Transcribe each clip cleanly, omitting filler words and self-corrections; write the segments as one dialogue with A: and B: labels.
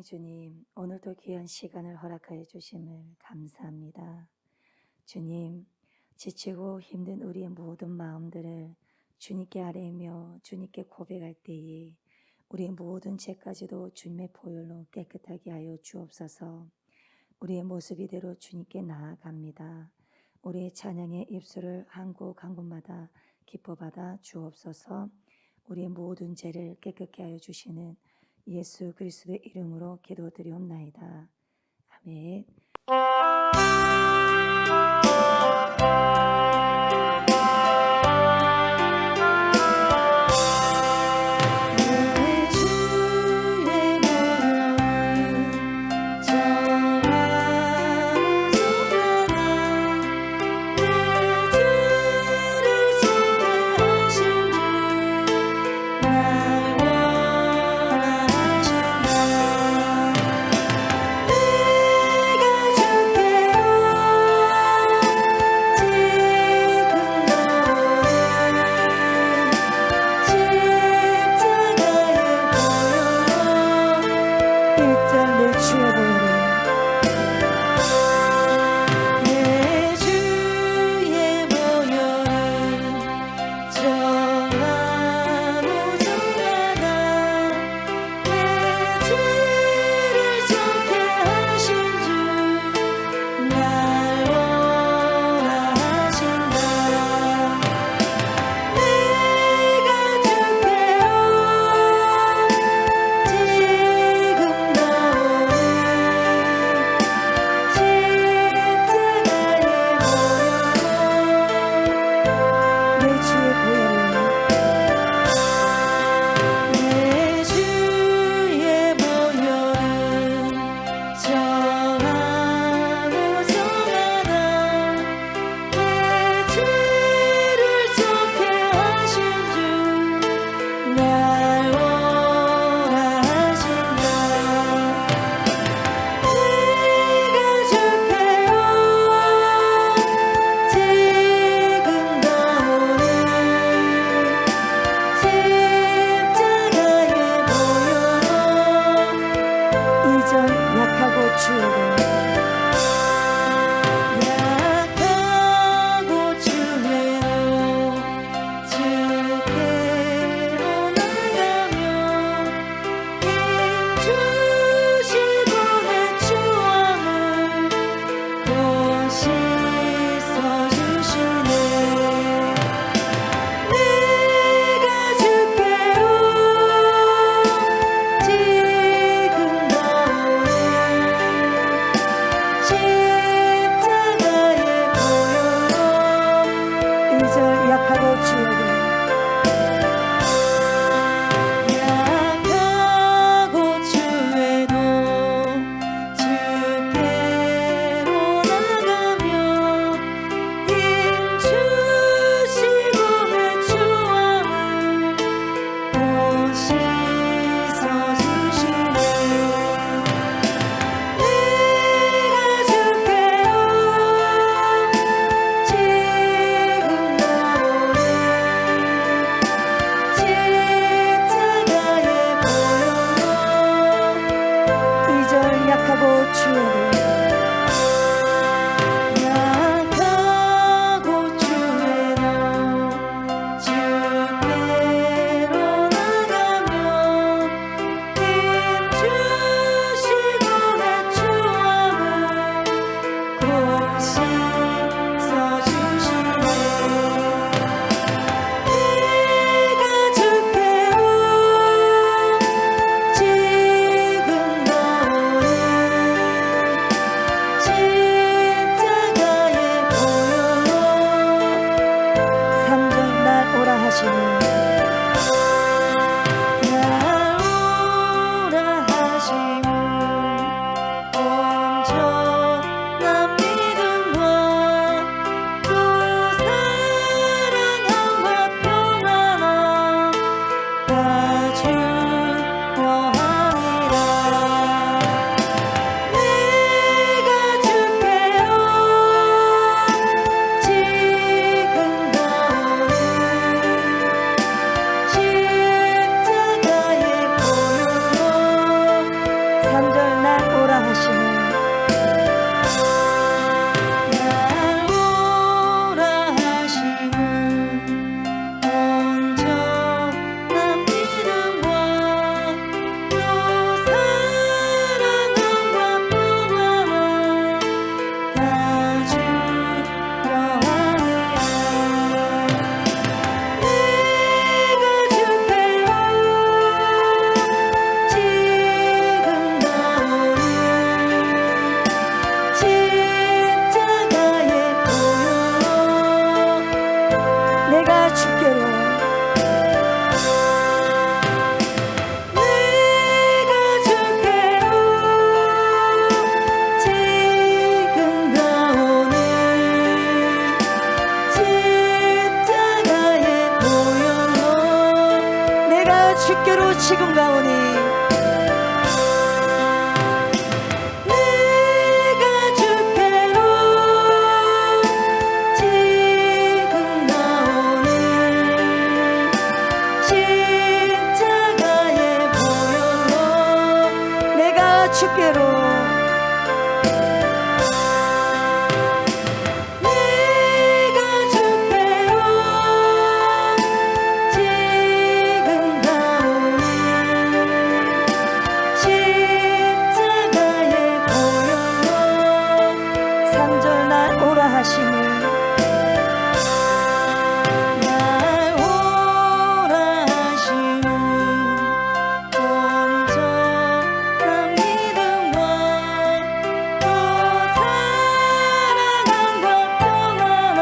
A: 주님, 오늘도 귀한 시간을 허락하여 주심을 감사합니다. 주님, 지치고 힘든 우리의 모든 마음들을 주님께 아뢰며 주님께 고백할 때에 우리의 모든 죄까지도 주님의 보혈로 깨끗하게 하여 주옵소서. 우리의 모습 이대로 주님께 나아갑니다. 우리의 찬양의 입술을 한 곡 한 곡마다 기뻐받아 주옵소서. 우리의 모든 죄를 깨끗게 하여 주시는 예수 그리스도의 이름으로 기도드리옵나이다. 아멘. 하심을 날 오라 하심을 온전한 믿음과 또 사랑함과 평안을 다 주려 하느냐 내가 주께로 지금 나오니 십자가의 보혈로 내가 주께로 지금 나오니 십자가의 보혈로 내가 주께로 지금 가오니 내가 주께로 지금 나오니 십자가의 보혈로 내가 주께로 내가 주께로 지금 나오니 십자가의 보혈로 3절 날 오라 하심을 날 오라 하심을 온전한 믿음과 또 사랑함과 평안을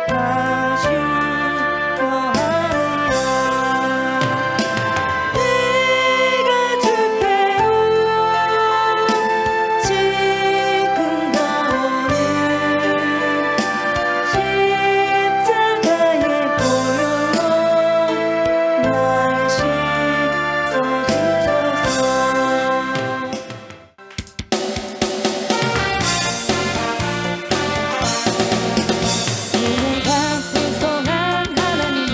A: 다 주려 하느냐 내가 주께로 지금 나오니 십자가의 보혈로 날 씻어주소서 내가 풍성한 하나님을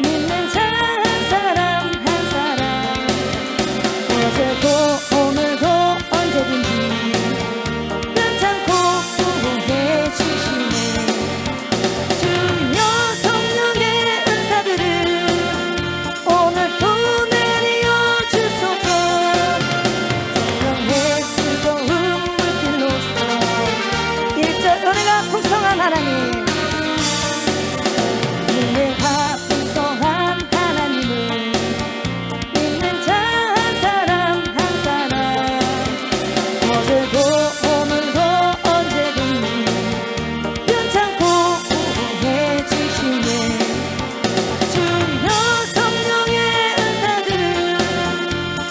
A: 믿는 자 한 사람 한 사람 어제도 오늘도 언제든지 괜찮고 구원해 주시네 주여 성령의 은사들을 오늘도 내려 주소서 성령의 뜨거운 물길로서 1절 은혜가 풍성한 하나님 은혜가 풍성한 하나님을 믿는 자 한 사람 한 사람 어제도 오늘도 언제든지 괜찮고 구원해 주시네 주여 성령의 은사들을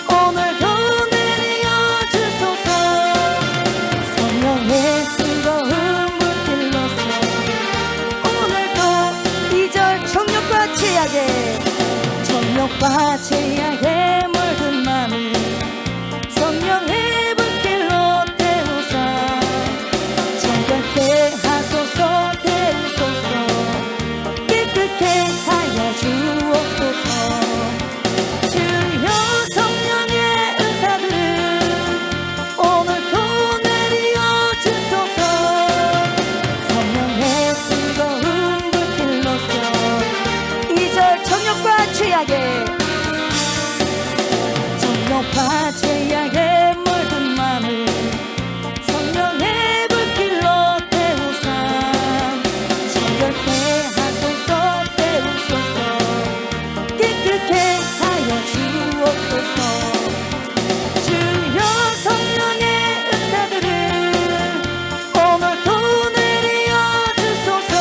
A: 오늘도 내려 주소서 성령의 뜨거운 물길로서 오늘도 2절 정욕과 죄악에 정욕과 죄악에 물든 마음을 성령의 불길로 태우사 정결케 하소서 태우소서 깨끗게 하여 주옵소서 주여 성령의 은사들을 오늘도 내려 주소서 성령의 뜨거운 불길로서 2절 정욕과 죄악에 정욕과 죄악에 물든 마음을 성령의 불길로 태우사 정결케 하소서 태우소서 깨끗게 하여 주옵소서 주여 성령의 은사들을 오늘도 내려 주소서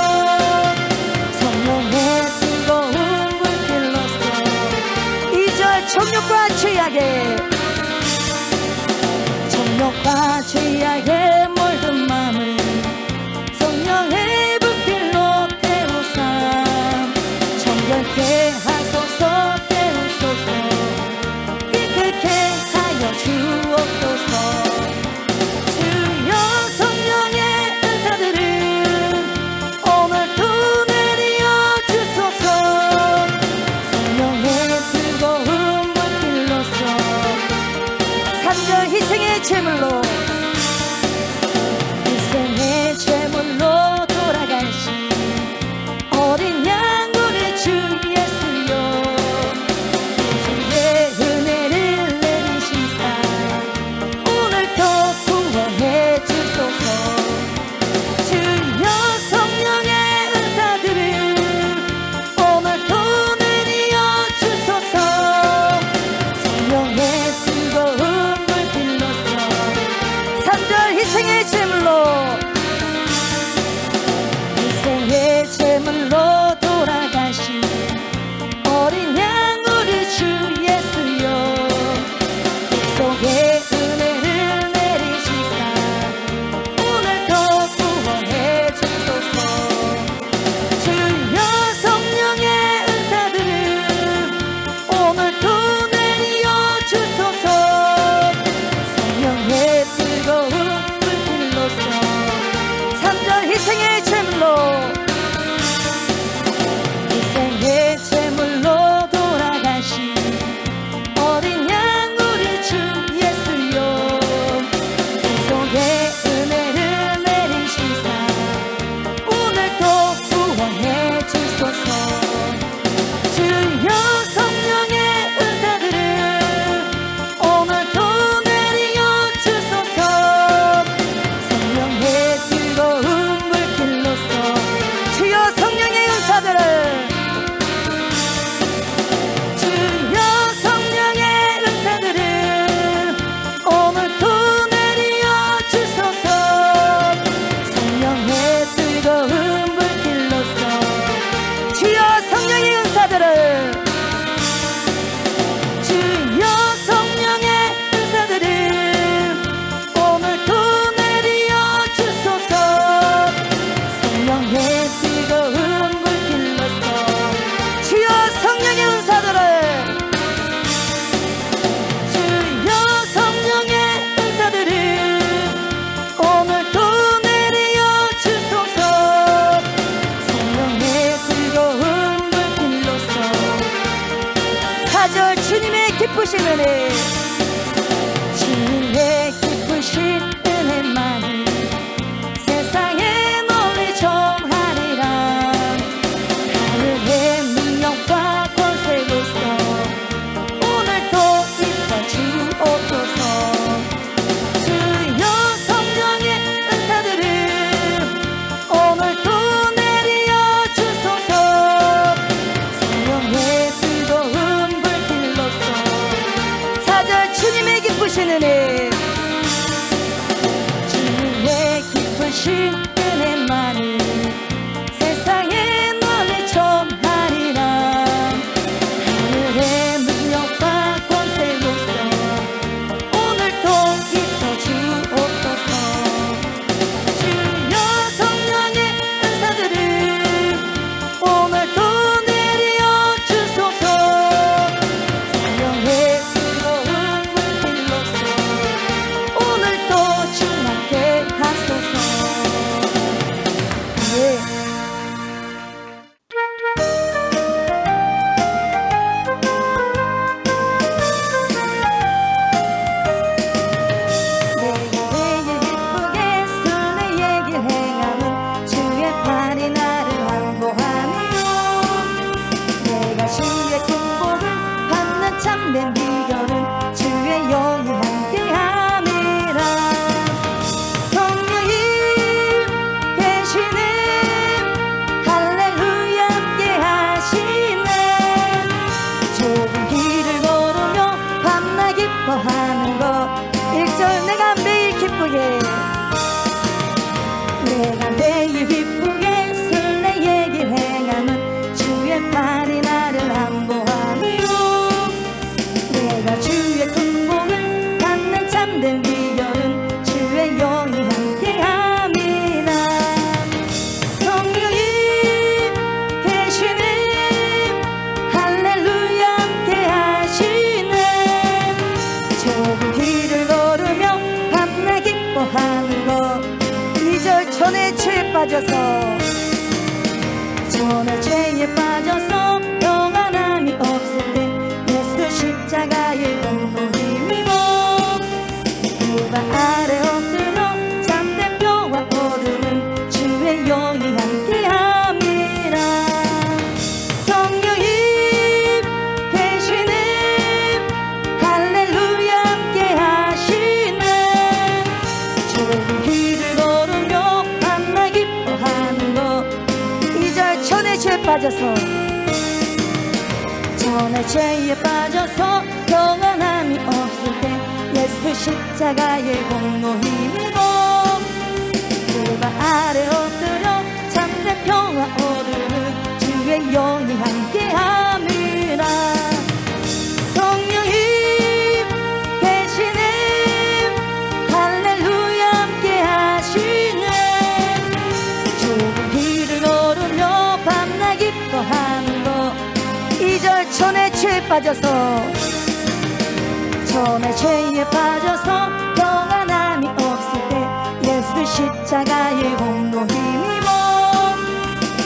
A: 성령의 뜨거운 불길로서 2절 정욕과 죄악에 정욕과 죄악에 물든 마음을 성령의 불길로 태우사 정결케 하소서 태우소서 깨끗게 하여 주옵소서 주여 성령의 은사들을 오늘도 내려 주소서 성령의 뜨거운 불길로서 3절 희생의 제물로 희생의 제물로 돌아가신 어린 양 우리 주 예수여 주의 은혜를 내리시사 오늘도 구원해 주소서 주여 성령의 은사들을 오늘도 내리어 주소서 성령의 뜨거운 불길로서 3절 희생의 제물로 희생의 제물로 돌아가신 어린 양 우리 주 예수여 속에 은혜를 내리시사 오늘도 구원해 주소서 주여 성령의 은사들을 오늘도 내리어 주소서 성령의 뜨거운 불길로서 3절 희생의 제물로 희생의 제물로 돌아가신 어린 양 우리 주 예수여 속에 은혜를 내리시사 오늘도 구원해 주소서 주여 성령의 은사들을 오늘도 내리어 주소서 성령의 뜨거운 불길로서 주여 성령의 은사들을 주여 성령의 은사들을 오늘도 내리어 주소서 성령의 뜨거운 불길로서 주여 성령의 은사들을 주여 성령의 은사들을 오늘도 내리어 주소서 성령의 뜨거운 불길로서 주여 성령의 은사들을 주여 성령의 은사들을 오늘도 내리어 주소서 성령의 뜨거운 불길로서 4절 주님의 기쁘신 은혜 주님의 기쁘신 은혜만이 세상에 널리 전하리라 하늘의 능력과 권세로서 오늘도 입혀 주옵소서 주여 성령의 은사들을 오늘도 내리어 주소서 성령의 뜨거운 불길로서 4절 주님의 기쁘신 은혜 주님의 기쁘신 은혜만이 세상에 널리 전하리라 하늘의 능력과 권세로서 오늘도 입혀 주옵소서 주여 성령의 은사들을 오늘도 내리어 주소서 성령의 뜨거운 불길로서 오늘도 충만케 하소서 빠져서 전에 죄에 빠져서 평안함이 없을 때 예수 십자가의 공로 힘입어 빠져서 전에 죄에 빠져서 평안함이 없을 때 예수 십자가의 공로 힘입어 그 발 아래 엎드려 참된 평화 얻으는 주의 영이 함께함이라. 성령님 계시네 할렐루야 함께하시네. 좁은 길을 걸으며 밤낮 기뻐하는 것 2절 전에 죄에 빠져서 전에 죄에 빠져서 평안함이 없을 때 예수 십자가의 공로 힘입어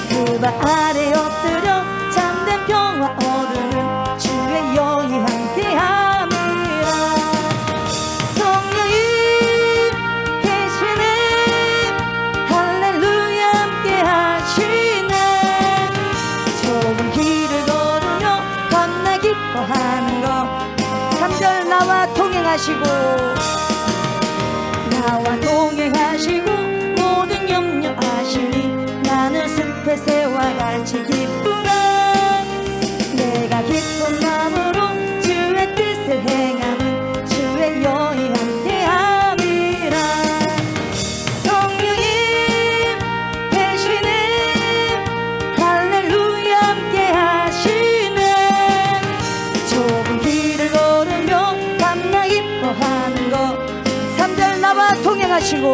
A: 그 발 아래 엎드려 참된 평화 얻으는 주의 영이 함께함이라. 성령님 계시네 할렐루야 함께하시네. 좁은 길을 걸으며 밤낮 기뻐하는 것 3절 나와 동행하시고 나와 동행하시고 모든 염려하시니 나는 숲의 새와 같이 기쁘라. 내가 기쁜 마음으로 주의 뜻을 행하는 주의 영이 함께함이라. 성령님 계시네 할렐루야 함께하시네. 좁은 길을 걸으며 밤낮 기뻐하는 것 3절 나와 동행하시고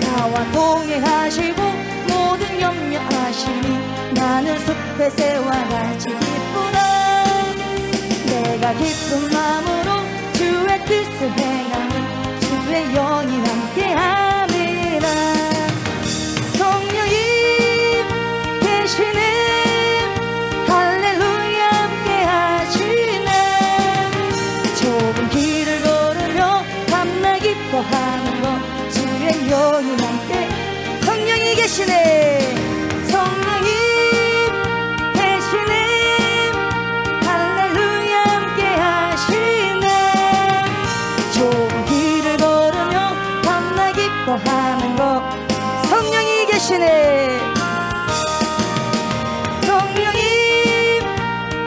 A: 나와 동행하시고 모든 염려하시니 나는 숲의 새와 같이 기쁘다. 내가 기쁜 마음으로 주의 뜻을 행하는 주의 영이 함께함이라. 성령님 계시네 할렐루야 함께하시네. 좁은 길을 걸으며 밤낮 기뻐하는 것 주의 영이 함께. 성령이 계시네 성령님 계시네 할렐루야 함께하시네. 좁은 길을 걸으며 밤낮 기뻐하는 것 성령이 계시네. 성령님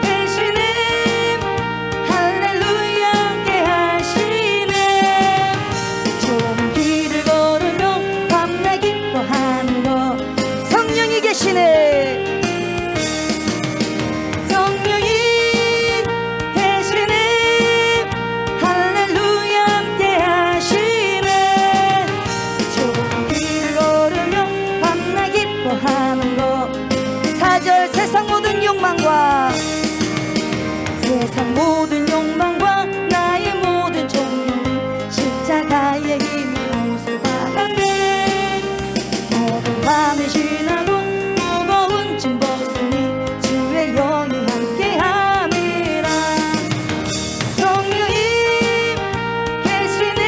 A: 계시네 할렐루야 함께하시네. 좁은 길을 걸으며 밤낮 기뻐하는 것 성령이 계시네. 성령님 계시네 할렐루야 함께하시네. 좁은 길을 걸으며 밤낮 기뻐하는 것 4절 세상 모든 욕망과 세상 모든 욕망과 나의 모든 종교는 십자가의 힘이 옷을 박았네. 모든 밤을 지나고 무거운 짐 벗으니 주의 영이 함께함이라. 성령님 계시네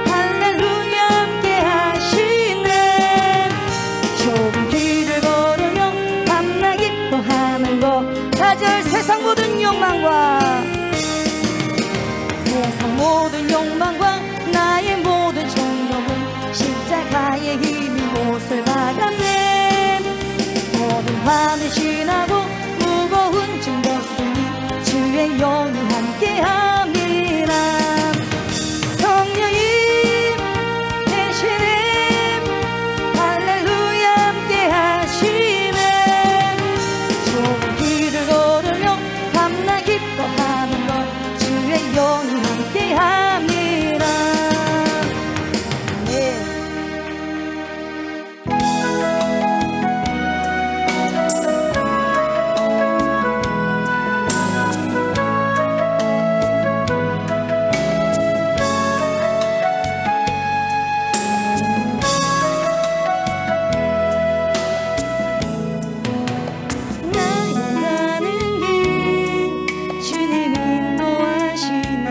A: 할렐루야 함께하시네. 좁은 길을 걸으며 밤낮 기뻐하는 것 4절 세상 모든 욕망과 세상 모든 욕망과 나의 모든 종교는 십자가의 힘이 못을 박았네. 모든 밤이 지나고 무거운 짐 벗으니 주의 영이 함께함이라. 성령님 계시네 할렐루야 함께하시네. 좁은 길을 걸으며 밤낮 기뻐하는 것 주의 영이 함께함이라. 네. 나의 가는 길 주님 인도하시네.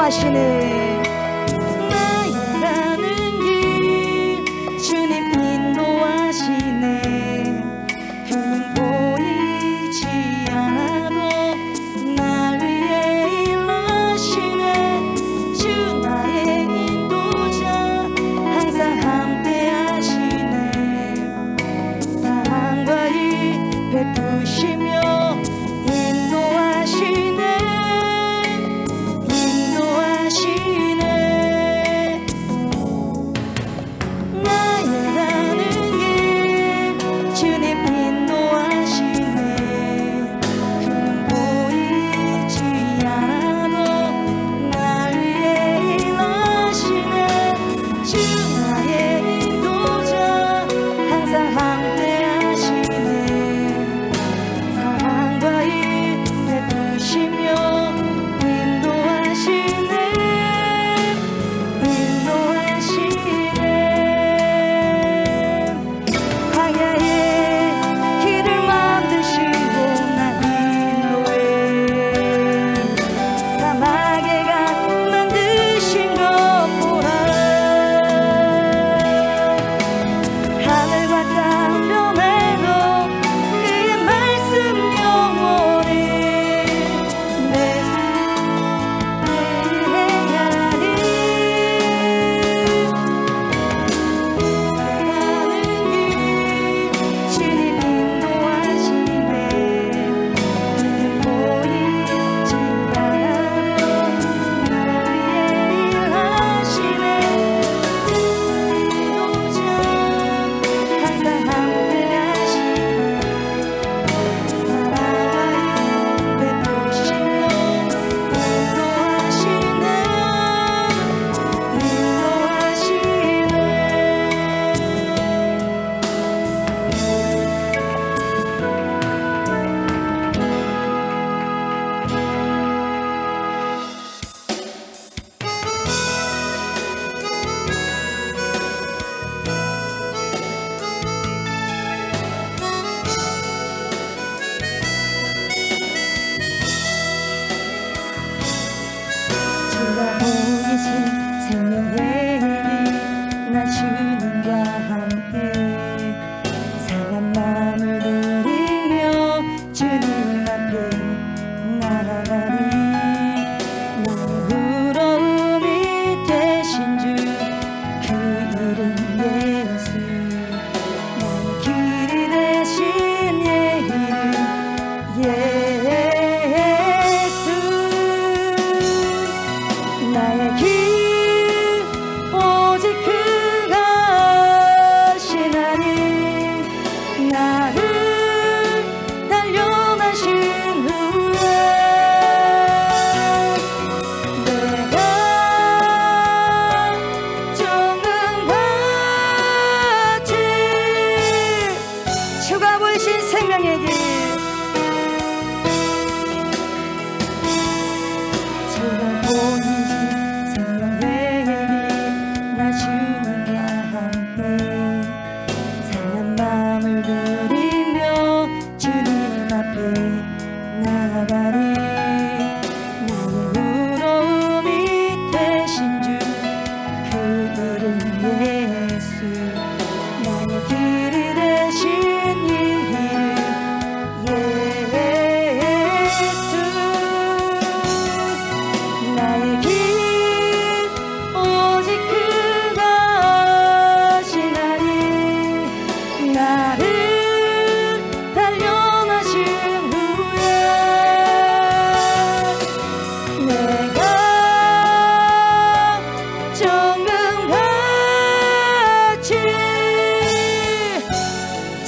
A: 인도하시네. 나의 가는 길 주님 인도하시네. 길은 보이지 않아도 날 위해 일하시네. 주 나의 인도자 항상 함께하시네. 사랑과 일 베푸시며 인도하시네. 인도하시네. 나의 가는 길 주님 인도하시네. 그는 보이지 않아도 날 위해 일하시네. 주 나의 인도자 항상 함께하시네. 사랑과 일 베푸시며 인도하시네. 인도하시네. 광야의 길을 만드시고 나 인도해. 사막의 강 만드신 것 보라. 하늘과 땅 변해도 그의 말씀 영원히 내 행하리. 가는 길 주님 인도하시네. 그는 보이지 않아도 날 위해 일하시네. 인도자 항상 함께하시네. 사랑과 일 베푸시며 인도하시네. 주가 보이신 생명의 길 나 주님과 함께 상한 마음을 누리며 주님 앞에 나아가리. 나의 부러움이 되신 주 그 이름 예수. 나의 길이 되신 예 이름 예수. 나의 길 오직 그가 하시나니. 나를 단련하신 후에 내가 정금같이 주가 보이신 생명의 길. 주가 보이신 생명의 길 나 주님과 함께 상한 마음을 누리며 주님 앞에 나아가리. 나의 부러움이 되신 주 그 이름 예수. 나의 길이 되신 이 이름 예수. 나의 길 오직 그가 하시나니. 나를 단련하신 후에 내가 정금같이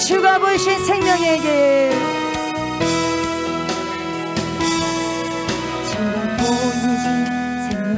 A: 주가 보이신 생명의 길. 주가 보이신 생명의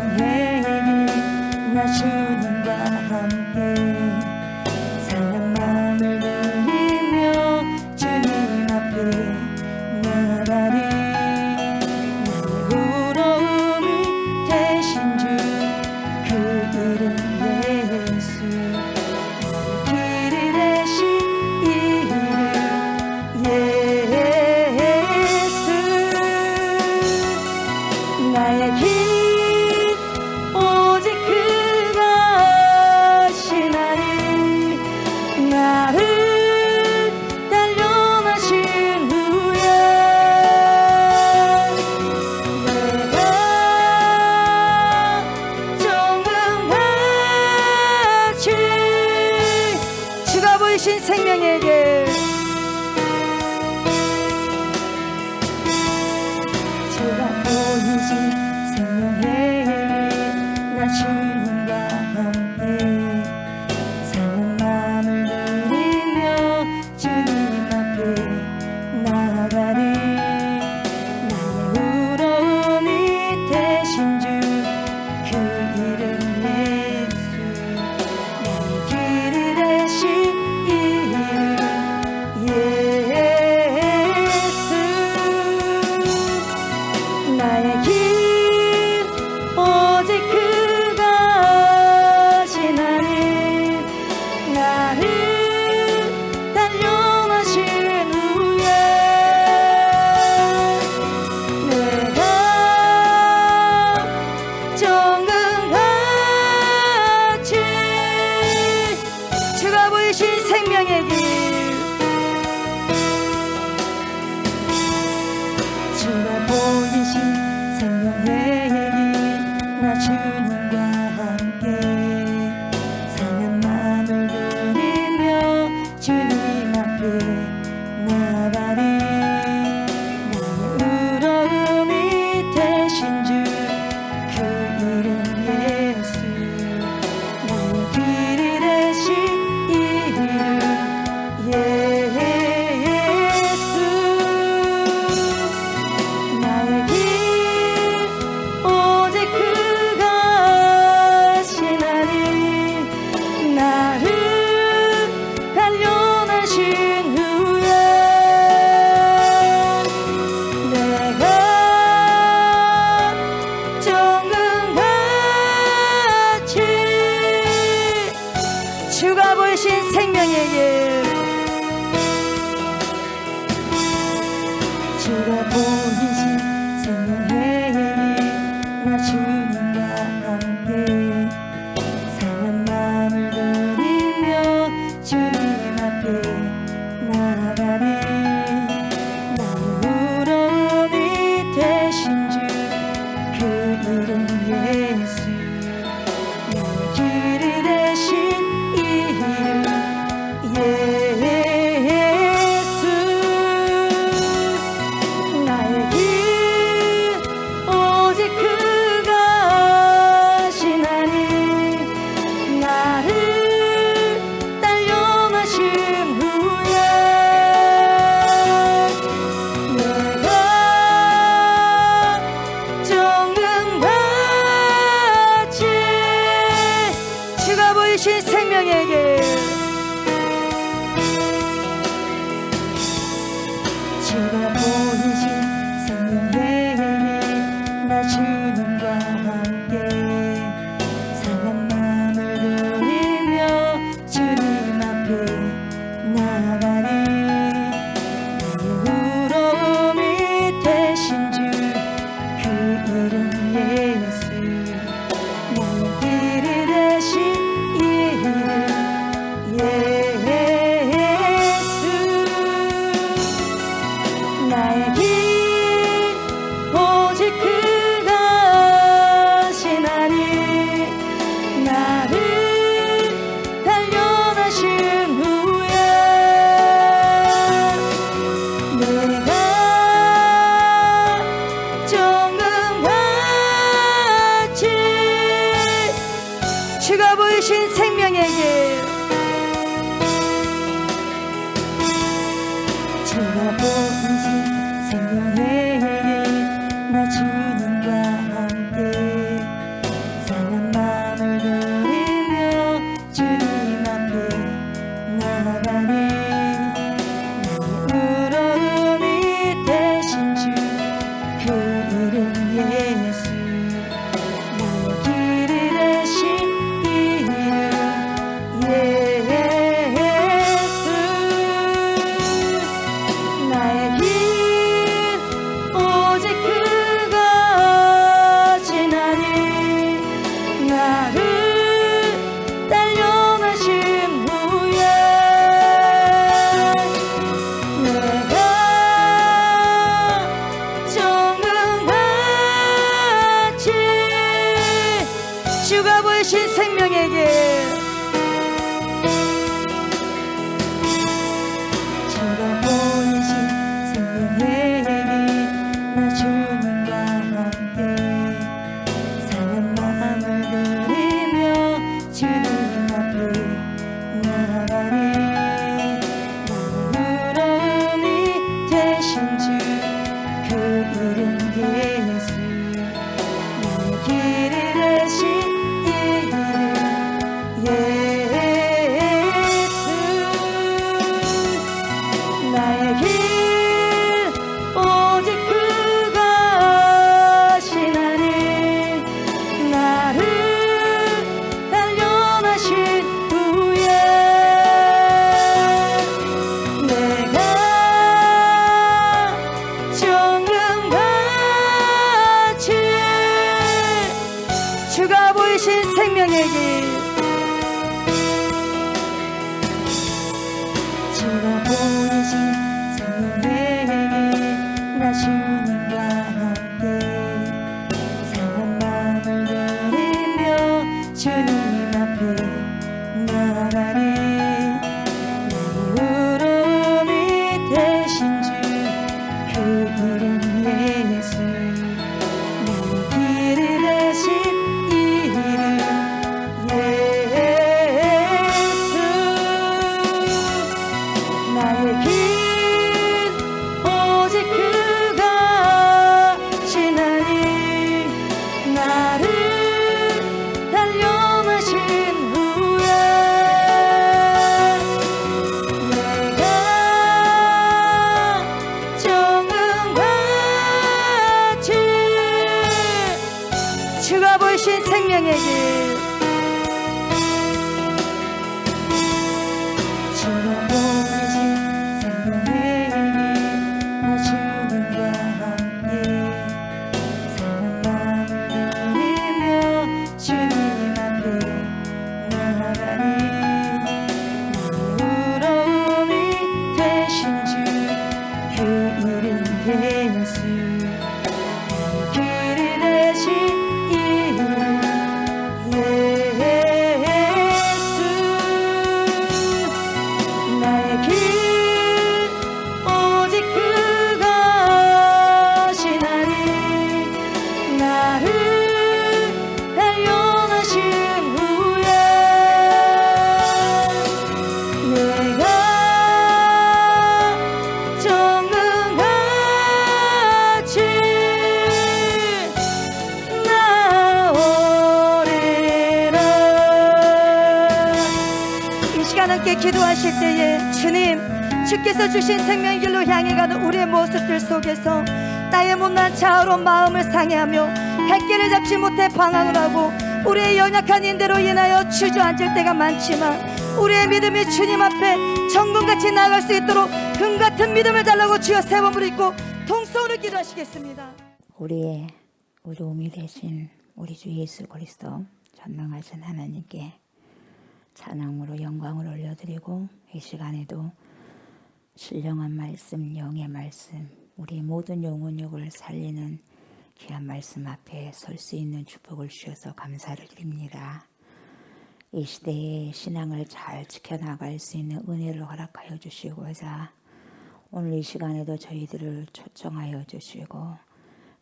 A: 주님과 함께 상한 마음을 드리며 주님 앞에 나아가리. 나의 우러미 되신 주 그 이름 예수, 나의 길이 되신 이 이름 예수. 나의 길 오직 그가 하시나니 나를 단련하신 후에 내가 정금같이 주가 보이신 생명의 길, 주가 보이신 생명의 길, 나 주님과 함께 상한 마음을 드리며 주님 앞에 나아가리. 나의 우러미 되신 주 그 이름 예수, 나의 길이 되신 이 이름 예수. 나의 길 오직 그가 하시나니 나를 단련하신 후에 내가 정금같이 주가 보이신 생명의 길, 주가 보이신 생명의 길, 나 주님과 함께 상한 마음을 드리며 주님 앞에 나아가리. 나의 우러미 되신 주 그 이름 예수, 나의 길이 되신 이 이름 예수. 나의 길 오직 그가 하시나니 나를 단련하신 후에 내가 정금같이 주가 보이신 생명의 길, 주가 보이신 생명의 길, 나 주님과 함께 상한 마음을 드리며 주님 앞에 나아가리. 나의 우러미 되신 주 그 이름 예수, 나의 길이 되신 이 이름 예수. 나의 길 오직 그가 하시나니 나를 단련하신 후에 내가 정금같이 주가 보이신 생명의 길, 주가 보이신 생명의 길, 나 주님과 함께 상한 마음을 드리며 주님 앞에 나아가리. 나의 우러미 되신 주 그 이름 예수, 나의 길이 되신 이 이름 예수. 나의 길 오직 그가 하시나니 나를 단련하신 후에 내가 정금같이 주가 보이신 생명의 길, 주가 보이신 생명의 길, 나 주님과 함께 상한 마음을 드리며 함께 기도하실 때에 주님, 주께서 주신 생명의 길로 향해 가는 우리의 모습들 속에서 나의 못난 자아로 마음을 상해하며 갈 잡지 못해 방황을 하고 우리의 연약한 인대로 인하여 주저앉을 때가 많지만 우리의 믿음이 주님 앞에 정금같이 나아갈 수 있도록 금같은 믿음을 달라고 주여 세 번 부르고 동성으로 기도하시겠습니다.
B: 우리 몸이 되신 우리 주 예수 그리스도 전능하신 하나님께 찬양으로 영광을 올려드리고, 이 시간에도 신령한 말씀, 영의 말씀, 우리 모든 영혼육을 살리는 귀한 말씀 앞에 설 수 있는 축복을 주셔서 감사를 드립니다. 이 시대의 신앙을 잘 지켜나갈 수 있는 은혜를 허락하여 주시고자 오늘 이 시간에도 저희들을 초청하여 주시고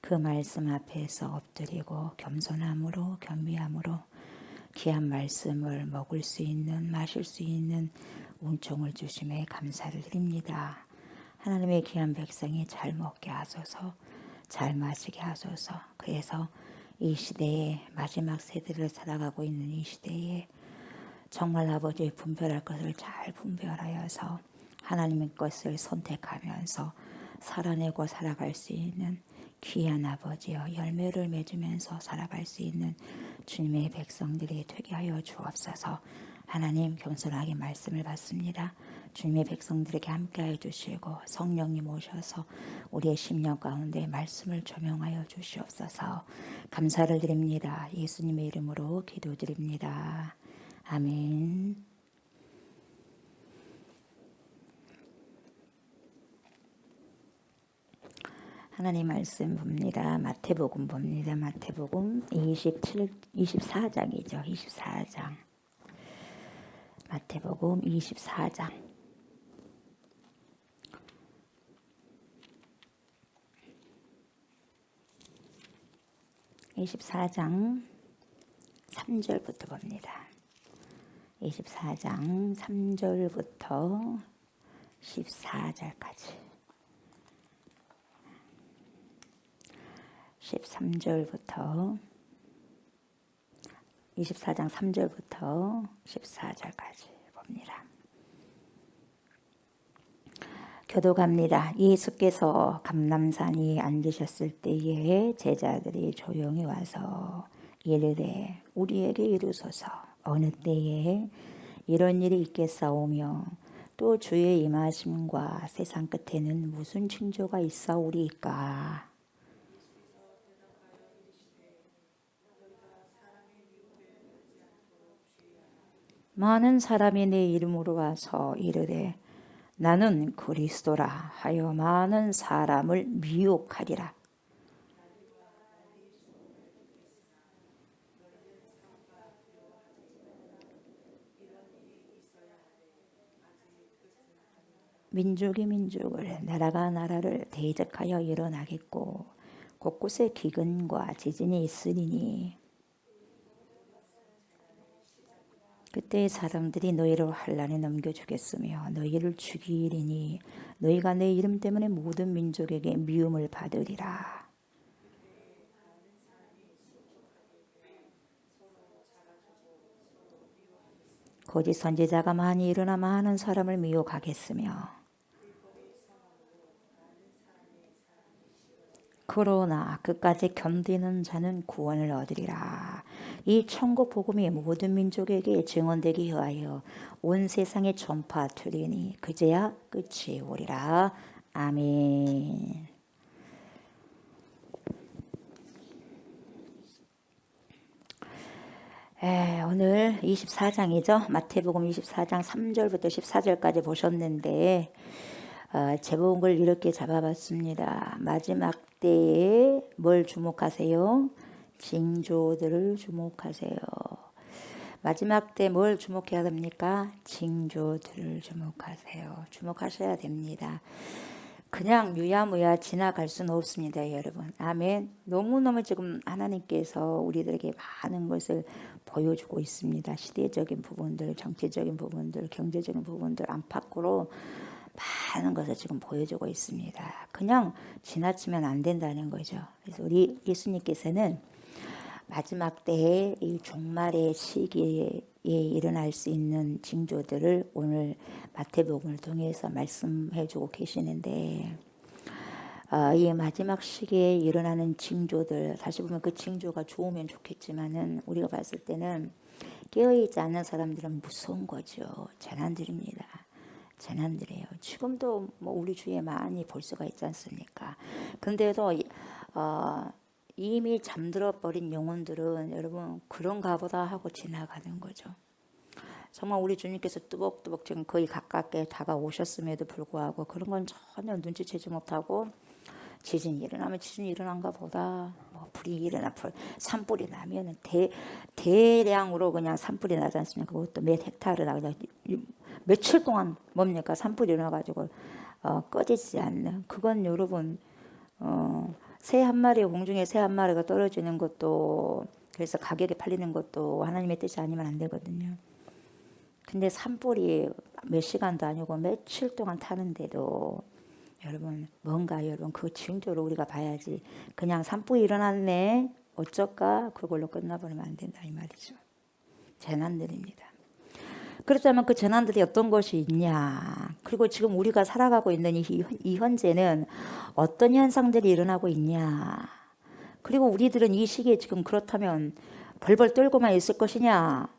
B: 그 말씀 앞에서 엎드리고 겸손함으로 겸비함으로 귀한 말씀을 먹을 수 있는, 마실 수 있는 은총을 주심에 감사를 드립니다. 하나님의 귀한 백성이 잘 먹게 하소서, 잘 마시게 하소서. 그래서 이 시대에 마지막 세대를 살아가고 있는 이 시대에 정말 아버지의 분별할 것을 잘 분별하여서 하나님의 것을 선택하면서 살아내고 살아갈 수 있는 귀한 아버지여, 열매를 맺으면서 살아갈 수 있는 주님의 백성들이 되게 하여 주옵소서. 하나님, 겸손하게 말씀을 받습니다. 주님의 백성들에게 함께하여 주시고 성령님 오셔서 우리의 심령 가운데 말씀을 조명하여 주시옵소서. 감사를 드립니다. 예수님의 이름으로 기도드립니다. 아멘. 하나님 말씀 봅니다. 마태복음 봅니다. 마태복음 24장이죠. 24장. 마태복음 24장. 24장 3절부터 봅니다. 24장 3절부터 14절까지. 13절부터 24장 3절부터 14절까지 봅니다. 교독합니다. 예수께서 감람산에 앉으셨을 때에 제자들이 조용히 와서 이르되 우리에게 이르소서 어느 때에 이런 일이 있겠사오며 또 주의 임하심과 세상 끝에는 무슨 징조가 있사오리이까. 많은 사람이 내 이름으로 와서 이르되 나는 그리스도라 하여 많은 사람을 미혹하리라. 민족이 민족을, 나라가 나라를 대적하여 일어나겠고 곳곳에 기근과 지진이 있으리니 그때 사람들이 너희를 환난에 넘겨주겠으며 너희를 죽이리니 너희가 내 이름 때문에 모든 민족에게 미움을 받으리라. 거짓 선지자가 많이 일어나 많은 사람을 미혹하겠으며 그러나 끝까지 견디는 자는 구원을 얻으리라. 이 천국 복음이 모든 민족에게 증언되게 하여 온 세상에 전파되리니 그제야 끝이 오리라. 아멘. 오늘 24장이죠. 마태복음 24장 3절부터 14절까지 보셨는데 제목을 이렇게 잡아봤습니다. 마지막 때에 뭘 주목하세요? 징조들을 주목하세요. 마지막 때 뭘 주목해야 됩니까? 징조들을 주목하세요. 주목하셔야 됩니다. 그냥 유야무야 지나갈 수는 없습니다, 여러분. 아멘. 너무너무 지금 하나님께서 우리들에게 많은 것을 보여주고 있습니다. 시대적인 부분들, 정치적인 부분들, 경제적인 부분들 안팎으로 많은 것을 지금 보여주고 있습니다. 그냥 지나치면 안 된다는 거죠. 그래서 우리 예수님께서는 마지막 때에 이 종말의 시기에 일어날 수 있는 징조들을 오늘 마태복음을 통해서 말씀해주고 계시는데, 이 마지막 시기에 일어나는 징조들, 다시 보면 그 징조가 좋으면 좋겠지만은 우리가 봤을 때는 깨어있지 않는 사람들은 무서운 거죠. 재난들입니다. 재난들이에요. 지금도 뭐 우리 주위에 많이 볼 수가 있지 않습니까? 근데도 이미 잠들어 버린 영혼들은 여러분 그런가 보다 하고 지나가는 거죠. 정말 우리 주님께서 뚜벅뚜벅 지금 거의 가깝게 다가오셨음에도 불구하고 그런 건 전혀 눈치채지 못하고, 지진이 일어나면 지진이 일어난가 보다, 뭐 불이 일어나 산불이 나면은 대량으로 그냥 산불이 나지 않습니까? 그것도 몇 헥타르 나그냥 며칠 동안 뭡니까? 산불이 일어나가지고 꺼지지 않는, 그건 여러분 새 한 마리, 공중에 새 한 마리가 떨어지는 것도, 그래서 가격에 팔리는 것도 하나님의 뜻이 아니면 안 되거든요. 근데 산불이 몇 시간도 아니고 며칠 동안 타는데도 여러분 뭔가 여러분 그 징조를 우리가 봐야지, 그냥 산불이 일어났네 어쩔까 그걸로 끝나버리면 안 된다 이 말이죠. 재난들입니다. 그렇다면 그 재난들이 어떤 것이 있냐, 그리고 지금 우리가 살아가고 있는 이 현재는 어떤 현상들이 일어나고 있냐, 그리고 우리들은 이 시기에 지금 그렇다면 벌벌 떨고만 있을 것이냐,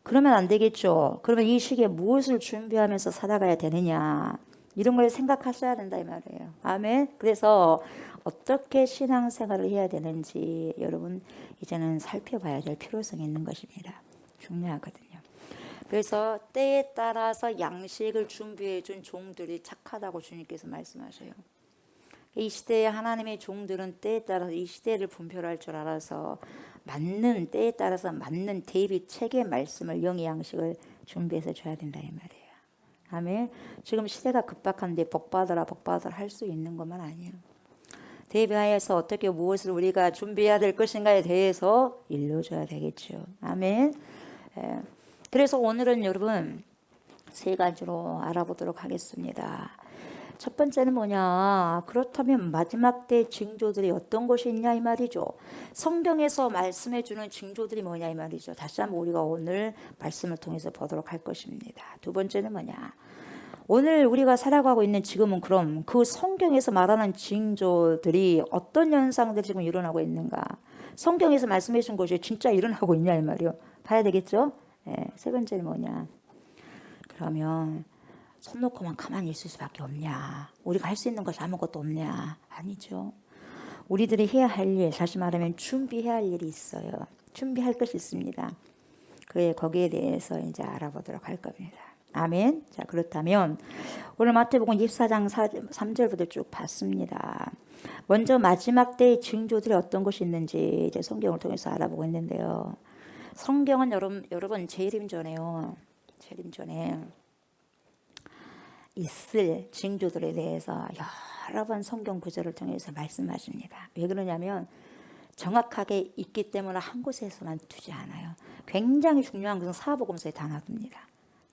B: 그러면 안 되겠죠. 그러면 이 시기에 무엇을 준비하면서 살아가야 되느냐, 이런 걸 생각하셔야 된다 이 말이에요. 아멘. 그래서 어떻게 신앙생활을 해야 되는지 여러분 이제는 살펴봐야 될 필요성이 있는 것입니다. 중요하거든요. 그래서 때에 따라서 양식을 준비해 준 종들이 착하다고 주님께서 말씀하셔요. 이 시대에 하나님의 종들은 때에 따라서 이 시대를 분별할 줄 알아서 맞는 때에 따라서 맞는 대비 책의 말씀을, 영의 양식을 준비해서 줘야 된다 이 말이에요. 아멘. 지금 시대가 급박한데 복받아라 할 수 있는 것만 아니에요. 대비하여서 어떻게 무엇을 우리가 준비해야 될 것인가에 대해서 일러줘야 되겠죠. 아멘. 그래서 오늘은 여러분 세 가지로 알아보도록 하겠습니다. 첫 번째는 뭐냐, 그렇다면 마지막 때 징조들이 어떤 것이 있냐 이 말이죠. 성경에서 말씀해 주는 징조들이 뭐냐 이 말이죠. 다시 한번 우리가 오늘 말씀을 통해서 보도록 할 것입니다. 두 번째는 뭐냐, 오늘 우리가 살아가고 있는 지금은 그럼 그 성경에서 말하는 징조들이 어떤 현상들이 지금 일어나고 있는가, 성경에서 말씀해 준 것이 진짜 일어나고 있냐 이 말이요. 봐야 되겠죠. 세 번째는 뭐냐, 그러면 손 놓고만 가만히 있을 수밖에 없냐, 우리가 할 수 있는 것이 아무것도 없냐, 아니죠. 우리들이 해야 할 일, 다시 말하면 준비해야 할 일이 있어요. 준비할 것이 있습니다. 거기에 대해서 이제 알아보도록 할 겁니다. 아멘. 자, 그렇다면 오늘 마태복음 24장 3절부터 쭉 봤습니다. 먼저 마지막 때의 징조들이 어떤 것이 있는지 이제 성경을 통해서 알아보고 있는데요. 성경은 여러분 재림전에요. 재림전에 있을 징조들에 대해서 여러 번 성경 구절을 통해서 말씀하십니다. 왜 그러냐면 정확하게 있기 때문에 한 곳에서만 두지 않아요. 굉장히 중요한 것은 사복음서에 다 놔둡니다.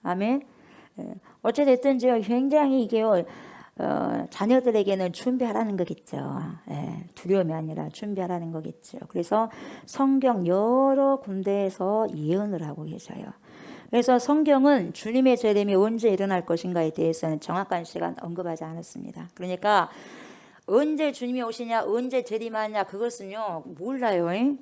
B: 아멘. 어찌됐든지 굉장히 이게요, 자녀들에게는 준비하라는 거겠죠. 두려움이 아니라 준비하라는 거겠죠. 그래서 성경 여러 군데에서 예언을 하고 계셔요. 그래서 성경은 주님의 재림이 언제 일어날 것인가에 대해서는 정확한 시간 언급하지 않았습니다. 그러니까 언제 주님이 오시냐, 언제 재림하냐, 그것은요 몰라요.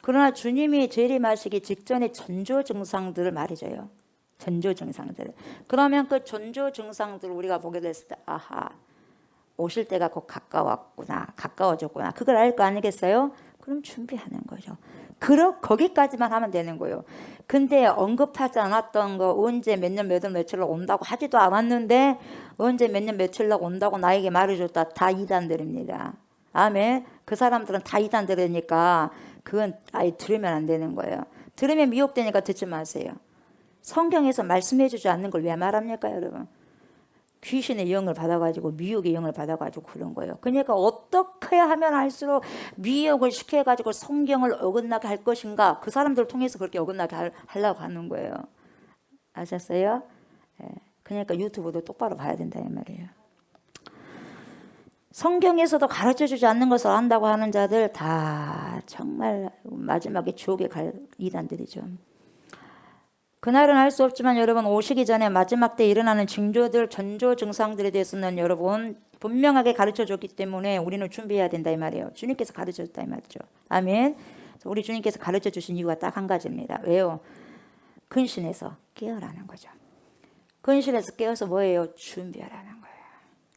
B: 그러나 주님이 재림하시기 직전에 전조 증상들을 말해줘요. 전조 증상들. 그러면 그 전조 증상들을 우리가 보게 됐을 때, 아하, 오실 때가 곧 가까웠구나, 가까워졌구나, 그걸 알 거 아니겠어요? 그럼 준비하는 거죠. 거기까지만 하면 되는 거예요. 근데 언급하지 않았던 거, 언제 몇 년 몇 월 며칠로 온다고 하지도 않았는데 언제 몇 년 며칠로 온다고 나에게 말해줬다, 다 이단들입니다. 아멘. 그 사람들은 다 이단들이니까 그건 아예 들으면 안 되는 거예요. 들으면 미혹되니까 듣지 마세요. 성경에서 말씀해 주지 않는 걸 왜 말합니까 여러분? 귀신의 영을 받아가지고, 미혹의 영을 받아가지고 그런 거예요. 그러니까 어떻게 하면 할수록 미혹을 시켜가지고 성경을 어긋나게 할 것인가, 그 사람들을 통해서 그렇게 어긋나게 하려고 하는 거예요. 아셨어요? 그러니까 유튜브도 똑바로 봐야 된다 이 말이에요. 성경에서도 가르쳐주지 않는 것을 안다고 하는 자들 다 정말 마지막에 지옥에 갈 이단들이죠. 그날은 알 수 없지만 여러분, 오시기 전에 마지막 때 일어나는 징조들, 전조 증상들에 대해서는 여러분 분명하게 가르쳐줬기 때문에 우리는 준비해야 된다 이 말이에요. 주님께서 가르쳐줬다 이 말이죠. 아멘. 우리 주님께서 가르쳐주신 이유가 딱 한 가지입니다. 왜요? 근신해서 깨어라는 거죠. 근신해서 깨어서 뭐예요? 준비하라는 거예요.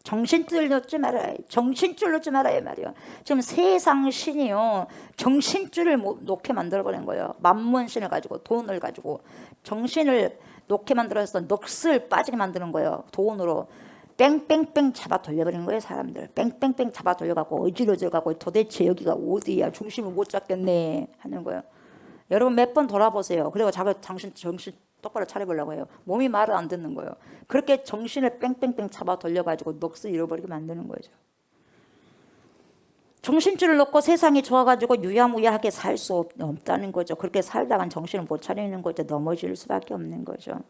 B: 정신줄 놓지 말아요. 정신줄 놓지 말아요 말이요. 지금 세상 신이요, 정신줄을 놓게 만들어버린 거예요. 만문신을 가지고, 돈을 가지고 정신을 놓게 만들어서 넋을 빠지게 만드는 거예요. 돈으로 뺑뺑뺑 잡아 돌려버리는 거예요. 사람들 뺑뺑뺑 잡아 돌려가고 어질어질가고 도대체 여기가 어디야, 중심을 못 잡겠네 하는 거예요. 여러분 몇 번 돌아보세요. 그리고 당신 정신 똑바로 차려보려고 해요. 몸이 말을 안 듣는 거예요. 그렇게 정신을 뺑뺑뺑 잡아 돌려가지고 넋을 잃어버리게 만드는 거죠. 정신줄을 놓고 세상이 좋아가지고 유야무야하게 살 수 없다는 거죠. 그렇게 살다간 정신을 못 차리는 거죠. 넘어질 수밖에 없는 거죠.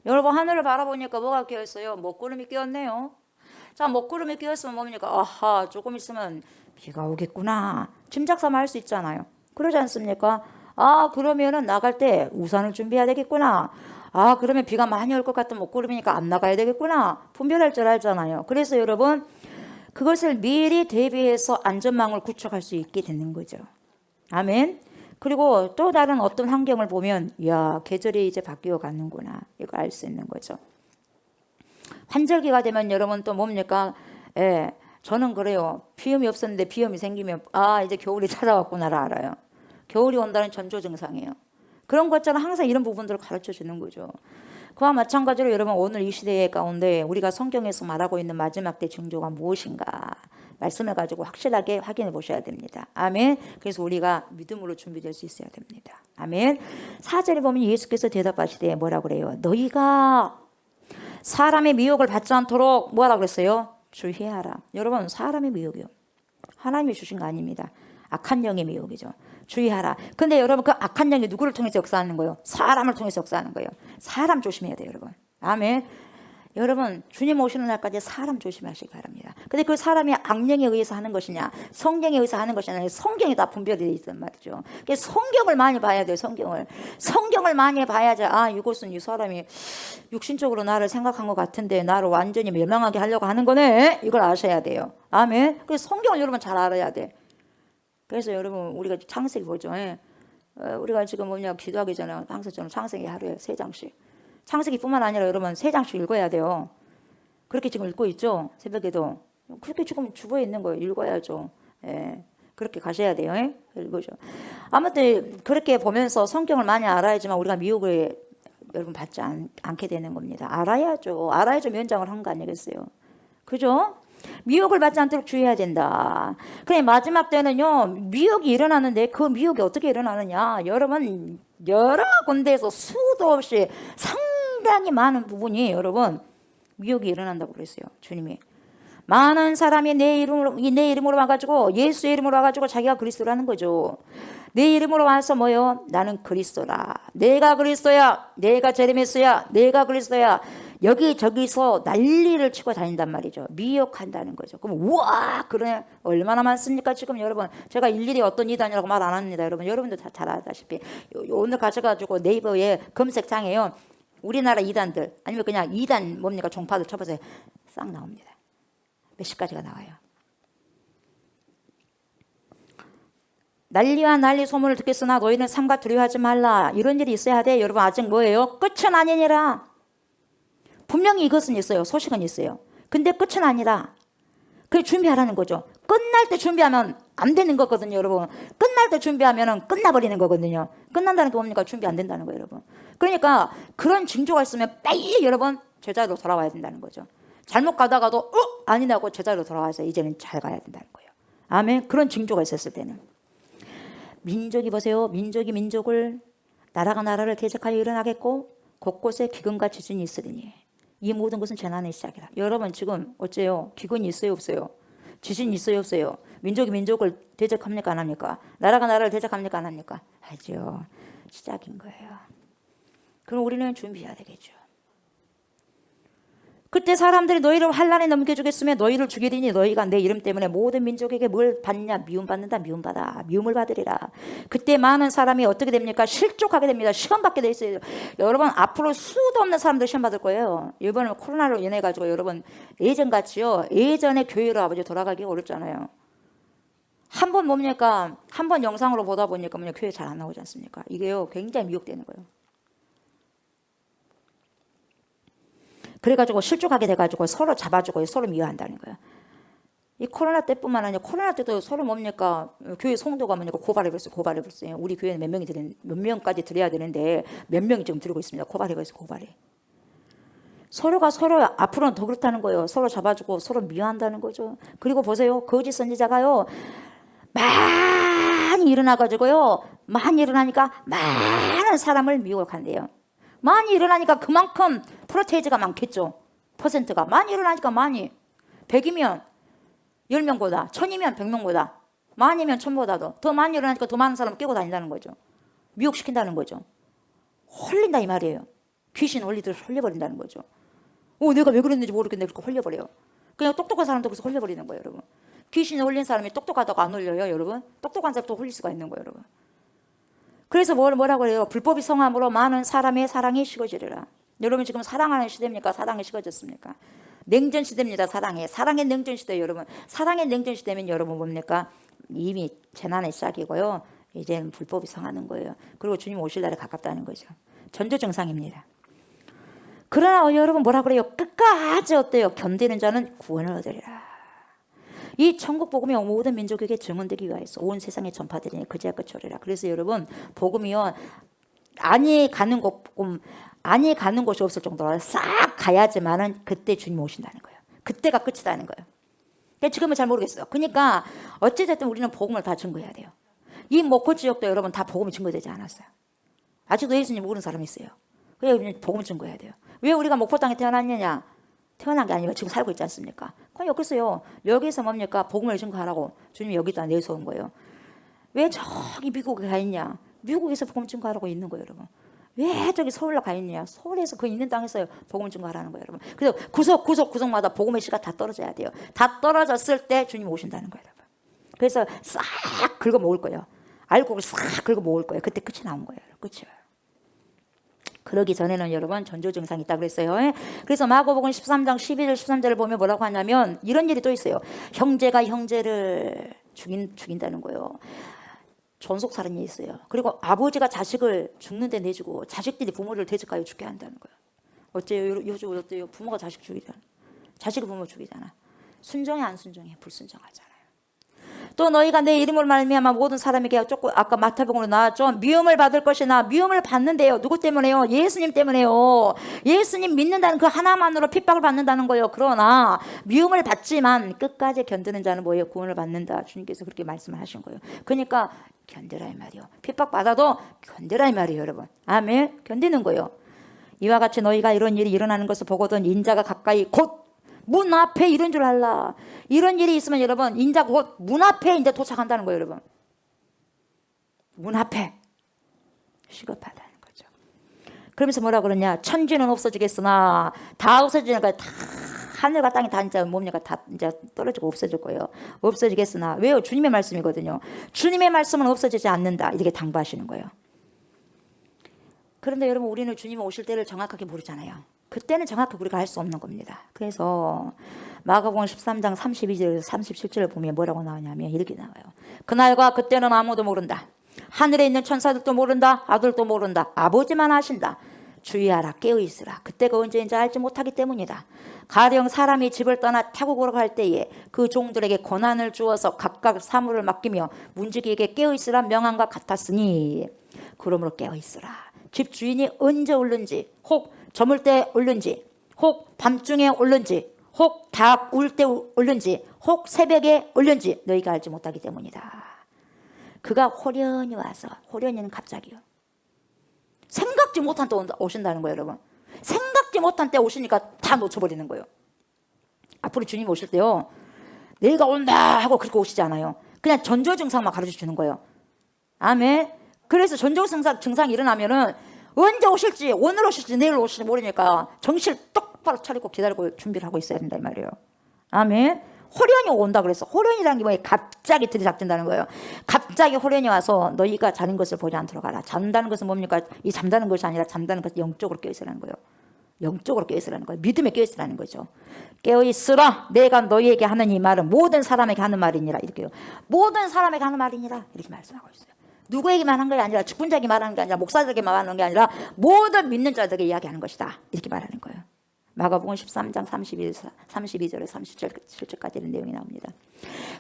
B: 여러분 하늘을 바라보니까 뭐가 끼어있어요? 먹구름이 끼었네요. 자, 먹구름이 끼었으면 뭡니까? 아하, 조금 있으면 비가 오겠구나. 짐작삼아 할 수 있잖아요. 그러지 않습니까? 아, 그러면은 나갈 때 우산을 준비해야 되겠구나. 아, 그러면 비가 많이 올 것 같은 먹구름이니까 안 나가야 되겠구나. 분별할 줄 알잖아요. 그래서 여러분 그것을 미리 대비해서 안전망을 구축할 수 있게 되는 거죠. 아멘. 그리고 또 다른 어떤 환경을 보면 야, 계절이 이제 바뀌어 가는구나. 이거 알 수 있는 거죠. 환절기가 되면 여러분 또 뭡니까? 예, 저는 그래요. 비염이 없었는데 비염이 생기면 아, 이제 겨울이 찾아왔구나를 알아요. 겨울이 온다는 전조 증상이에요. 그런 것처럼 항상 이런 부분들을 가르쳐 주는 거죠. 그와 마찬가지로 여러분 오늘 이 시대 가운데 우리가 성경에서 말하고 있는 마지막 때 징조가 무엇인가 말씀을 가지고 확실하게 확인해 보셔야 됩니다. 아멘. 그래서 우리가 믿음으로 준비될 수 있어야 됩니다. 아멘. 4절에 보면 예수께서 대답하시되 뭐라 그래요? 너희가 사람의 미혹을 받지 않도록 뭐라 그랬어요? 주의하라. 여러분 사람의 미혹이요, 하나님이 주신 거 아닙니다. 악한 영의 미혹이죠. 주의하라. 근데 여러분 그 악한 영이 누구를 통해서 역사하는 거예요? 사람을 통해서 역사하는 거예요. 사람 조심해야 돼요 여러분. 아멘. 여러분 주님 오시는 날까지 사람 조심하시기 바랍니다. 근데 그 사람이 악령에 의해서 하는 것이냐 성경에 의해서 하는 것이냐, 성경이 다 분별이 되어 있단 말이죠. 그래서 성경을 많이 봐야 돼요. 성경을 많이 봐야지 아, 이곳은 이 사람이 육신적으로 나를 생각한 것 같은데 나를 완전히 멸망하게 하려고 하는 거네, 이걸 아셔야 돼요. 아멘. 그래서 성경을 여러분 잘 알아야 돼. 그래서 여러분 우리가 창세기 보죠. 예. 우리가 지금 뭐냐 기도하기 전에 항상 저는 창세기 하루에 3장씩, 창세기뿐만 아니라 여러분 3장씩 읽어야 돼요. 그렇게 지금 읽고 있죠. 새벽에도 그렇게 지금 주보에 있는 거예요. 읽어야죠. 예. 그렇게 가셔야 돼요. 예? 읽으죠. 아무튼 그렇게 보면서 성경을 많이 알아야지만 우리가 미혹을 여러분 받지 않게 되는 겁니다. 알아야죠. 면장을 한 거 아니겠어요. 그죠? 미혹을 받지 않도록 주의해야 된다. 그래 마지막 때는요 미혹이 일어나는데 그 미혹이 어떻게 일어나느냐, 여러분 여러 군데에서 수도 없이 상당히 많은 부분이 여러분 미혹이 일어난다고 그랬어요. 주님이 많은 사람이 내 이름으로 와가지고 예수의 이름으로 와가지고 자기가 그리스도라는 거죠. 내 이름으로 와서 뭐요? 나는 그리스도라. 내가 그리스도야. 내가 제레미야야. 내가 그리스도야. 여기저기서 난리를 치고 다닌단 말이죠. 미혹한다는 거죠. 그럼 우와 그래 얼마나 많습니까? 지금 여러분 제가 일일이 어떤 이단이라고 말 안 합니다. 여러분도 다 잘 아다시피 오늘 가셔가지고 네이버에 검색창에요 우리나라 이단들 아니면 그냥 이단 뭡니까 종파들 쳐보세요. 싹 나옵니다. 몇십 가지가 나와요. 난리와 난리 소문을 듣겠으나 너희는 삼가 두려워하지 말라. 이런 일이 있어야 돼. 여러분 아직 뭐예요? 끝은 아니니라. 분명히 이것은 있어요. 소식은 있어요. 근데 끝은 아니라. 그래 준비하라는 거죠. 끝날 때 준비하면 안 되는 거거든요. 여러분. 끝날 때 준비하면 끝나버리는 거거든요. 끝난다는 게 뭡니까? 준비 안 된다는 거예요. 여러분. 그러니까 그런 징조가 있으면 빨리 여러분 제자리로 돌아와야 된다는 거죠. 잘못 가다가도 아니라고 제자리로 돌아와서 이제는 잘 가야 된다는 거예요. 아멘. 그런 징조가 있었을 때는 민족이 보세요. 민족을 나라가 나라를 대적하여 일어나겠고 곳곳에 기근과 지진이 있으리니 이 모든 것은 재난의 시작이라. 여러분 지금 어째요? 기근이 있어요 없어요? 지진이 있어요 없어요? 민족이 민족을 대적합니까 안 합니까? 나라가 나라를 대적합니까 안 합니까? 하죠. 시작인 거예요. 그럼 우리는 준비해야 되겠죠. 그때 사람들이 너희를 환란에 넘겨주겠으며 너희를 죽이리니 너희가 내 이름 때문에 모든 민족에게 뭘 받냐? 미움받는다. 미움받아. 미움을 받으리라. 그때 많은 사람이 어떻게 됩니까? 실족하게 됩니다. 시험 받게 돼 있어요. 여러분 앞으로 수도 없는 사람들 시험 받을 거예요. 이번에 코로나로 인해 가지고 여러분 예전같이요. 예전에 교회로 아버지 돌아가기가 어렵잖아요. 한 번 뭡니까? 한 번 영상으로 보다 보니까 교회 잘 안 나오지 않습니까? 이게요 굉장히 미혹되는 거예요. 그래가지고 실족하게 돼가지고 서로 잡아주고 서로 미워한다는 거예요. 이 코로나 때뿐만 아니라 코로나 때도 서로 뭡니까? 교회 성도가 고발해버렸어요. 우리 교회는 몇 명까지 드려야 되는데 몇 명이 지금 드리고 있습니다. 고발해버렸어요. 고발해. 서로가 서로 앞으로는 더 그렇다는 거예요. 서로 잡아주고 서로 미워한다는 거죠. 그리고 보세요. 거짓 선지자가요. 많이 일어나가지고요. 많이 일어나니까 많은 사람을 미혹한대요. 많이 일어나니까 그만큼 프로테이지가 많겠죠. 퍼센트가 많이 일어나니까 많이 100이면 10명보다 1000이면 100명보다 만이면 1000보다도 더 많이 일어나니까 더 많은 사람을 끼고 다닌다는 거죠. 미혹시킨다는 거죠. 홀린다 이 말이에요. 귀신 원리들을 홀려버린다는 거죠. 내가 왜 그랬는지 모르겠네. 그렇게 홀려버려요. 그냥 똑똑한 사람도 그래서 홀려버리는 거예요, 여러분. 귀신이 홀린 사람이 똑똑하다고 안 홀려요, 여러분. 똑똑한 사람도 홀릴 수가 있는 거예요, 여러분. 그래서 뭐라고 해요? 불법이 성함으로 많은 사람의 사랑이 식어지리라. 여러분 지금 사랑하는 시대입니까? 사랑이 식어졌습니까? 냉전 시대입니다. 사랑의 냉전 시대 여러분. 사랑의 냉전 시대면 여러분 뭡니까? 이미 재난의 시작이고요. 이제는 불법이 성하는 거예요. 그리고 주님 오실 날에 가깝다는 거죠. 전조 증상입니다. 그러나 여러분 뭐라 그래요? 끝까지 어때요? 견디는 자는 구원을 얻으리라. 이 천국 복음이 모든 민족에게 증언되기 위하여서 온 세상에 전파되리니 그제야 끝이 오리라. 그래서 여러분 복음이요 안이 가는 곳이 없을 정도로 싹 가야지만은 그때 주님 오신다는 거예요. 그때가 끝이다는 거예요. 근데 지금은 잘 모르겠어요. 그러니까 어찌됐든 우리는 복음을 다 증거해야 돼요. 이 목포 지역도 여러분 다 복음이 증거되지 않았어요. 아직도 예수님 모르는 사람이 있어요. 그래서 우리는 복음을 증거해야 돼요. 왜 우리가 목포 땅에 태어났느냐? 태어난 게 아니라 지금 살고 있지 않습니까? 그럼 여기서요. 여기서 뭡니까? 복음을 증거하라고 주님이 여기다 내세운 거예요. 왜 저기 미국에 가 있냐? 미국에서 복음 증거하라고 있는 거예요, 여러분. 왜 저기 서울로 가 있냐? 서울에서 그 있는 땅에서 복음을 증거하라는 거예요, 여러분. 그래서 구석마다 복음의 씨가 다 떨어져야 돼요. 다 떨어졌을 때 주님 오신다는 거예요, 여러분. 그래서 싹 긁어 모을 거예요. 알곡을 싹 긁어 모을 거예요. 그때 끝이 나온 거예요. 끝이에요. 그러기 전에는 여러분 전조 증상이 있다고 그랬어요. 그래서 마가복음 13장 11절 13절을 보면 뭐라고 하냐면 이런 일이 또 있어요. 형제가 형제를 죽인다는 거예요. 존속살인이 있어요. 그리고 아버지가 자식을 죽는데 내주고 자식들이 부모를 대적하여 죽게 한다는 거예요. 어째요? 요즘 어때요? 부모가 자식 죽이잖아. 자식이 부모 죽이잖아. 순종해 안 순종해? 불순종하잖아요. 또 너희가 내 이름을 말미암아 모든 사람에게 조금 아까 마태복음으로 나왔죠. 미움을 받을 것이나 미움을 받는데요. 누구 때문에요? 예수님 때문에요. 예수님 믿는다는 그 하나만으로 핍박을 받는다는 거예요. 그러나 미움을 받지만 끝까지 견디는 자는 뭐예요? 구원을 받는다. 주님께서 그렇게 말씀을 하신 거예요. 그러니까 견디라 이 말이요. 핍박 받아도 견디라 이 말이에요, 여러분. 아멘. 견디는 거예요. 이와 같이 너희가 이런 일이 일어나는 것을 보거든 인자가 가까이 곧 문 앞에 이런 줄 알라. 이런 일이 있으면 여러분 인자 곧 문 앞에 이제 도착한다는 거예요, 여러분. 문 앞에 시급하다는 거죠. 그러면서 뭐라 그러냐? 천지는 없어지겠으나 다 없어지니까 다 하늘과 땅이 다 이제 뭡니까? 다 이제 떨어지고 없어질 거예요. 없어지겠으나 왜요? 주님의 말씀이거든요. 주님의 말씀은 없어지지 않는다. 이렇게 당부하시는 거예요. 그런데 여러분 우리는 주님이 오실 때를 정확하게 모르잖아요. 그때는 정확히 우리가 알 수 없는 겁니다. 그래서 마가복음 13장 32절 37절을 보면 뭐라고 나오냐면 이렇게 나와요. 그날과 그때는 아무도 모른다. 하늘에 있는 천사들도 모른다. 아들도 모른다. 아버지만 아신다. 주의하라 깨어있으라. 그때가 언제인지 알지 못하기 때문이다. 가령 사람이 집을 떠나 타국으로 갈 때에 그 종들에게 권한을 주어서 각각 사물을 맡기며 문지기에게 깨어있으라 명한과 같았으니 그러므로 깨어있으라. 집 주인이 언제 올는지 혹 저물 때 올는지 혹 밤중에 올는지 혹 닭 울 때 올는지 혹 새벽에 올는지 너희가 알지 못하기 때문이다. 그가 호련히 와서 호련히는 갑자기요. 생각지 못한 때 오신다는 거예요, 여러분. 생각지 못한 때 오시니까 다 놓쳐버리는 거예요. 앞으로 주님 오실 때요. 내가 온다 하고 그렇게 오시지 않아요. 그냥 전조 증상만 가르쳐 주는 거예요. 아멘. 그래서 전조 증상이 일어나면은 언제 오실지 오늘 오실지 내일 오실지 모르니까 정신 똑 똑바로 차리고 기다리고 준비를 하고 있어야 된다 이 말이에요. 아멘. 호련이 온다 그랬어. 호련이라는 게 뭐예요? 갑자기 들이닥친다는 거예요. 갑자기 호련이 와서 너희가 자는 것을 보지 않도록 하라. 잠다는 것은 뭡니까? 이 잠다는 것이 아니라 잠다는 것은 영적으로 깨어있으라는 거예요. 영적으로 깨어있으라는 거예요. 믿음에 깨어있으라는 거죠. 깨어있으라. 내가 너희에게 하는 이 말은 모든 사람에게 하는 말이니라. 이렇게요. 모든 사람에게 하는 말이니라. 이렇게 말씀하고 있어요. 누구에게만 한 게 아니라 직분자에게 말하는 게 아니라 목사들에게 말하는 게 아니라 모든 믿는 자들에게 이야기하는 것이다. 이렇게 말하는 거예요. 마가복음 13장 32절에 37절까지 이런 내용이 나옵니다.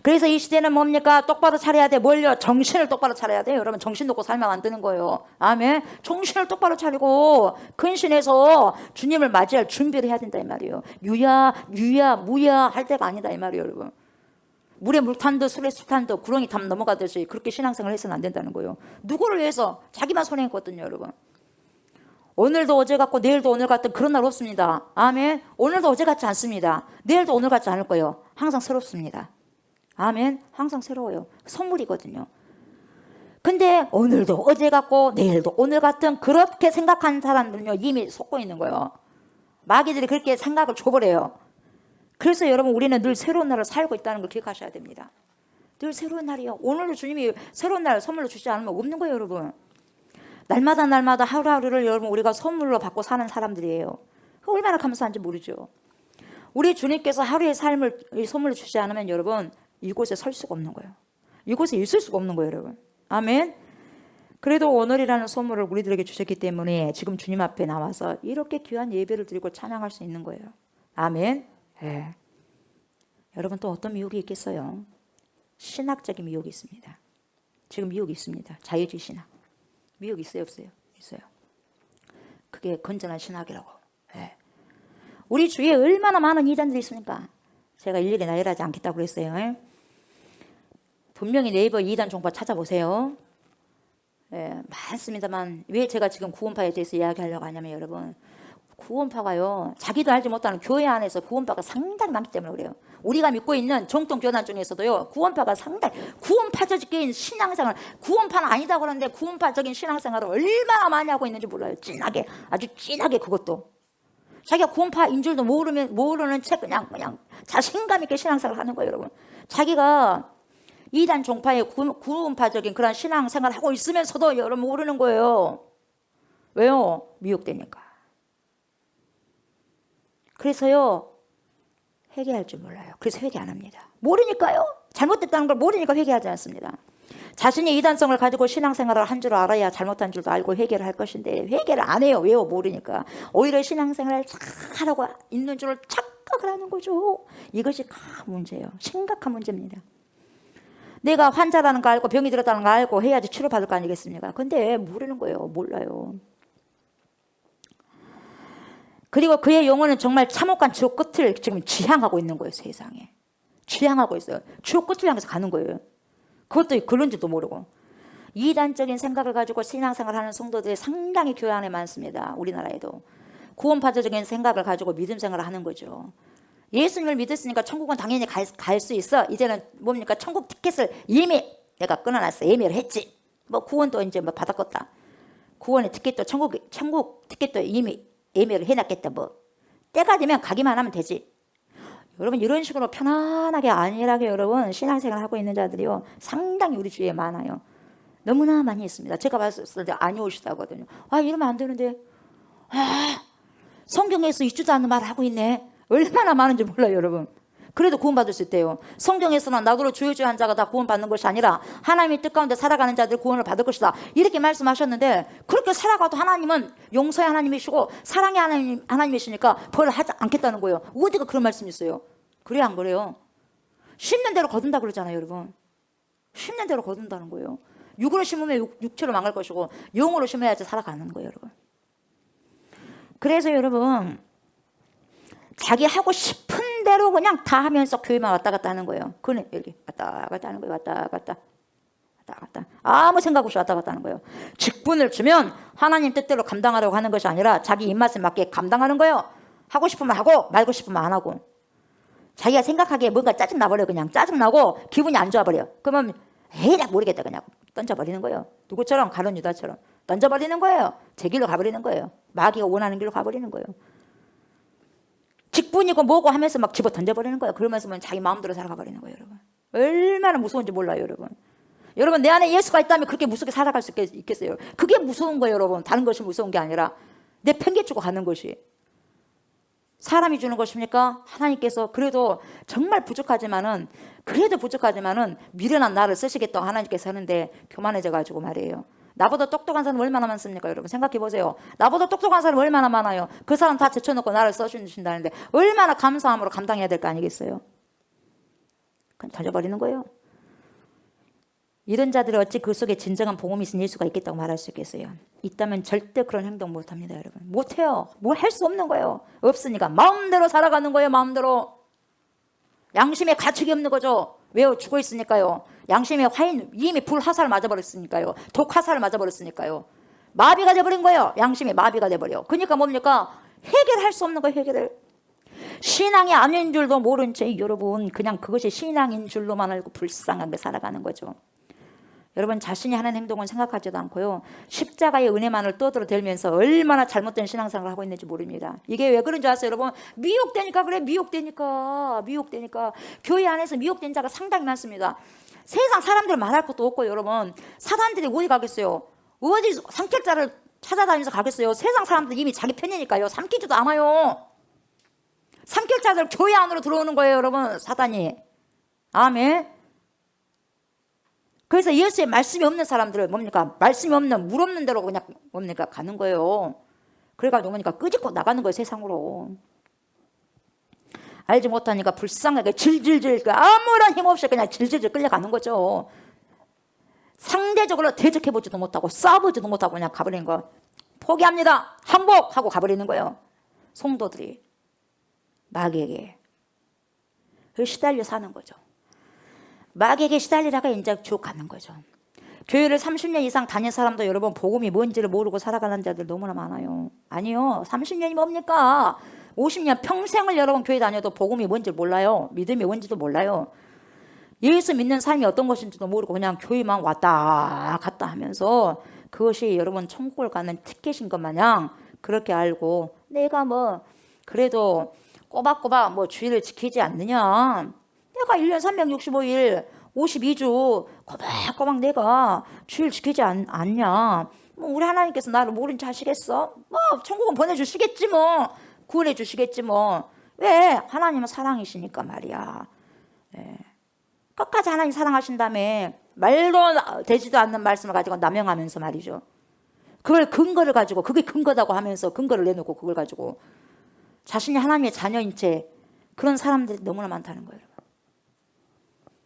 B: 그래서 이 시대는 뭡니까? 똑바로 차려야 돼. 뭘요? 정신을 똑바로 차려야 돼요. 여러분 정신 놓고 살면 안 되는 거예요. 아멘. 정신을 똑바로 차리고 근신해서 주님을 맞이할 준비를 해야 된다 이 말이에요. 유야 무야 할 때가 아니다 이 말이에요. 여러분 물에 물 탄 듯 술에 술 탄 듯 구렁이 담 넘어가듯이 그렇게 신앙생활을 해서는 안 된다는 거예요. 누구를 위해서? 자기만 손해했거든요 여러분. 오늘도 어제 같고 내일도 오늘 같은 그런 날 없습니다. 아멘. 오늘도 어제 같지 않습니다. 내일도 오늘 같지 않을 거예요. 항상 새롭습니다. 아멘. 항상 새로워요. 선물이거든요. 근데 오늘도 어제 같고 내일도 오늘 같은 그렇게 생각하는 사람들은요 이미 속고 있는 거예요. 마귀들이 그렇게 생각을 줘버려요. 그래서 여러분 우리는 늘 새로운 날을 살고 있다는 걸 기억하셔야 됩니다. 늘 새로운 날이요. 오늘도 주님이 새로운 날 선물로 주지 않으면 없는 거예요 여러분. 날마다 하루하루를 여러분 우리가 선물로 받고 사는 사람들이에요. 얼마나 감사한지 모르죠. 우리 주님께서 하루의 삶을 선물로 주지 않으면 여러분 이곳에 설 수가 없는 거예요. 이곳에 있을 수가 없는 거예요 여러분. 아멘. 그래도 오늘이라는 선물을 우리들에게 주셨기 때문에 지금 주님 앞에 나와서 이렇게 귀한 예배를 드리고 찬양할 수 있는 거예요. 아멘. 네. 여러분 또 어떤 미혹이 있겠어요? 신학적인 미혹이 있습니다. 지금 미혹이 있습니다. 자유주의 신학. 미혹이 있어요 없어요? 있어요. 그게 건전한 신학이라고. 네. 우리 주위에 얼마나 많은 이단들이 있습니까? 제가 일일이 나열하지 않겠다고 그랬어요. 분명히 네이버 이단 종파 찾아보세요. 네, 많습니다만 왜 제가 지금 구원파에 대해서 이야기하려고 하냐면 여러분 구원파가요 자기도 알지 못하는 교회 안에서 구원파가 상당히 많기 때문에 그래요. 우리가 믿고 있는 정통 교단 중에서도요 구원파가 상당히 구원파적인 신앙생활, 구원파는 아니다 그러는데 구원파적인 신앙생활을 얼마나 많이 하고 있는지 몰라요. 진하게, 아주 진하게. 그것도 자기가 구원파인 줄도 모르는 채 그냥 자신감 있게 신앙생활을 하는 거예요 여러분. 자기가 이단 종파의 구원파적인 그런 신앙생활을 하고 있으면서도 여러분 모르는 거예요. 왜요? 미혹되니까. 그래서요 회개할 줄 몰라요. 그래서 회개 안 합니다. 모르니까요. 잘못됐다는 걸 모르니까 회개하지 않습니다. 자신이 이단성을 가지고 신앙생활을 한 줄 알아야 잘못한 줄도 알고 회개를 할 것인데 회개를 안 해요. 왜요? 모르니까. 오히려 신앙생활을 잘하고 있는 줄을 착각을 하는 거죠. 이것이 큰 문제예요. 심각한 문제입니다. 내가 환자라는 거 알고 병이 들었다는 거 알고 해야지 치료받을 거 아니겠습니까? 근데 모르는 거예요. 몰라요. 그리고 그의 영혼은 정말 참혹한 지옥 끝을 지금 지향하고 있는 거예요. 세상에. 지향하고 있어요. 지옥 끝을 향해서 가는 거예요. 그것도 그런지도 모르고. 이단적인 생각을 가지고 신앙생활을 하는 성도들이 상당히 교회 안에 많습니다. 우리나라에도. 구원파적인 생각을 가지고 믿음 생활을 하는 거죠. 예수님을 믿었으니까 천국은 당연히 갈 수 있어. 이제는 뭡니까? 천국 티켓을 이미 내가 끊어놨어. 예매를 했지. 뭐 구원도 이제 뭐 받았겠다. 구원의 티켓도 천국 티켓도 이미 예매를 해놨겠다. 뭐 때가 되면 가기만 하면 되지. 여러분 이런 식으로 편안하게 안일하게 여러분 신앙생활 하고 있는 자들이요 상당히 우리 주위에 많아요. 너무나 많이 있습니다. 제가 봤을 때 안 오시다거든요. 아 이러면 안 되는데. 아 성경에서 있지도 않는 말을 하고 있네. 얼마나 많은지 몰라요 여러분. 그래도 구원받을 수 있대요. 성경에서는 나더러 주의주의한 자가 다 구원받는 것이 아니라 하나님의 뜻 가운데 살아가는 자들 구원을 받을 것이다. 이렇게 말씀하셨는데 그렇게 살아가도 하나님은 용서의 하나님이시고 사랑의 하나님이시니까 벌을 하지 않겠다는 거예요. 어디가 그런 말씀이 있어요? 그래 안 그래요? 심는 대로 거둔다 그러잖아요 여러분. 심는 대로 거둔다는 거예요. 육으로 심으면 육체로 망할 것이고 영으로 심어야지 살아가는 거예요 여러분. 그래서 여러분 자기 하고 싶은 대로 그냥 다 하면서 교회만 왔다 갔다 하는 거예요. 그는 여기 왔다 갔다 하는 거예요. 왔다 갔다 아무 생각 없이 왔다 갔다 하는 거예요. 직분을 주면 하나님 뜻대로 감당하려고 하는 것이 아니라 자기 입맛에 맞게 감당하는 거예요. 하고 싶으면 하고 말고 싶으면 안 하고. 자기가 생각하기에 뭔가 짜증나버려. 그냥 짜증나고 기분이 안 좋아버려. 그러면 에이 나 모르겠다 그냥 던져버리는 거예요. 누구처럼? 가룟 유다처럼 던져버리는 거예요. 제 길로 가버리는 거예요. 마귀가 원하는 길로 가버리는 거예요. 직분이고 뭐고 하면서 막 집어 던져버리는 거예요. 그러면서 자기 마음대로 살아가 버리는 거예요, 여러분. 얼마나 무서운지 몰라요, 여러분. 여러분, 내 안에 예수가 있다면 그렇게 무섭게 살아갈 수 있겠어요? 그게 무서운 거예요, 여러분. 다른 것이 무서운 게 아니라 내 팽개치고 가는 것이. 사람이 주는 것입니까? 하나님께서 그래도 정말 부족하지만은, 그래도 부족하지만은 미련한 나를 쓰시겠다고 하나님께서 하는데 교만해져 가지고 말이에요. 나보다 똑똑한 사람 얼마나 많습니까, 여러분? 생각해 보세요. 나보다 똑똑한 사람 얼마나 많아요. 그 사람 다 제쳐놓고 나를 써주신다는데 얼마나 감사함으로 감당해야 될 거 아니겠어요? 그냥 던져버리는 거예요. 이런 자들이 어찌 그 속에 진정한 복음이 있은 예수가 있겠다고 말할 수 있겠어요? 있다면 절대 그런 행동 못합니다, 여러분. 못해요. 뭘 할 수 없는 거예요. 없으니까 마음대로 살아가는 거예요. 마음대로. 양심에 가축이 없는 거죠. 왜요? 죽어 있으니까요. 양심에 이미 불화살 맞아버렸으니까요. 독화살을 맞아버렸으니까요. 마비가 돼버린 거예요. 양심이 마비가 돼버려. 그러니까 뭡니까? 해결할 수 없는 거예요. 해결을. 신앙이 아닌 줄도 모른 채 여러분 그냥 그것이 신앙인 줄로만 알고 불쌍하게 살아가는 거죠. 여러분, 자신이 하는 행동은 생각하지도 않고요. 십자가의 은혜만을 떠들어대면서 얼마나 잘못된 신앙생활을 하고 있는지 모릅니다. 이게 왜 그런 줄 아세요, 여러분? 미혹되니까 그래. 미혹되니까. 교회 안에서 미혹된 자가 상당히 많습니다. 세상 사람들 말할 것도 없고 여러분, 사단들이 어디 가겠어요? 어디 삼킬 자를 찾아다니면서 가겠어요? 세상 사람들 이미 자기 편이니까요. 삼키지도 않아요. 삼킬 자들 교회 안으로 들어오는 거예요, 여러분. 사단이. 아멘. 그래서 예수의 말씀이 없는 사람들은 뭡니까? 말씀이 없는, 물 없는 대로 그냥 뭡니까? 가는 거예요. 그래가지고 뭡니까? 끄집고 나가는 거예요, 세상으로. 알지 못하니까 불쌍하게 질질질, 아무런 힘 없이 그냥 질질질 끌려가는 거죠. 상대적으로 대적해보지도 못하고 싸우지도 못하고 그냥 가버리는 거. 포기합니다. 항복하고 가버리는 거예요. 성도들이 마귀에게 시달려 사는 거죠. 마귀에게 시달리다가 이제 쭉 가는 거죠. 교회를 30년 이상 다닌 사람도 여러분 복음이 뭔지를 모르고 살아가는 자들 너무나 많아요. 아니요. 30년이 뭡니까? 50년 평생을 여러분 교회 다녀도 복음이 뭔지 몰라요. 믿음이 뭔지도 몰라요. 예수 믿는 삶이 어떤 것인지도 모르고 그냥 교회만 왔다 갔다 하면서 그것이 여러분 천국을 가는 티켓인 것 마냥 그렇게 알고 내가 뭐 그래도 꼬박꼬박 뭐 주일을 지키지 않느냐. 내가 1년 365일 52주 꼬박꼬박 내가 주일 지키지 않냐. 뭐 우리 하나님께서 나를 모른 체 하시겠어? 뭐 천국은 보내주시겠지 뭐. 구원해 주시겠지 뭐. 왜? 하나님은 사랑이시니까 말이야. 네. 끝까지 하나님 사랑하신다며 말도 되지도 않는 말씀을 가지고 남용하면서 말이죠. 그걸 근거를 가지고 그게 근거다고 하면서 근거를 내놓고 그걸 가지고 자신이 하나님의 자녀인 채 그런 사람들이 너무나 많다는 거예요.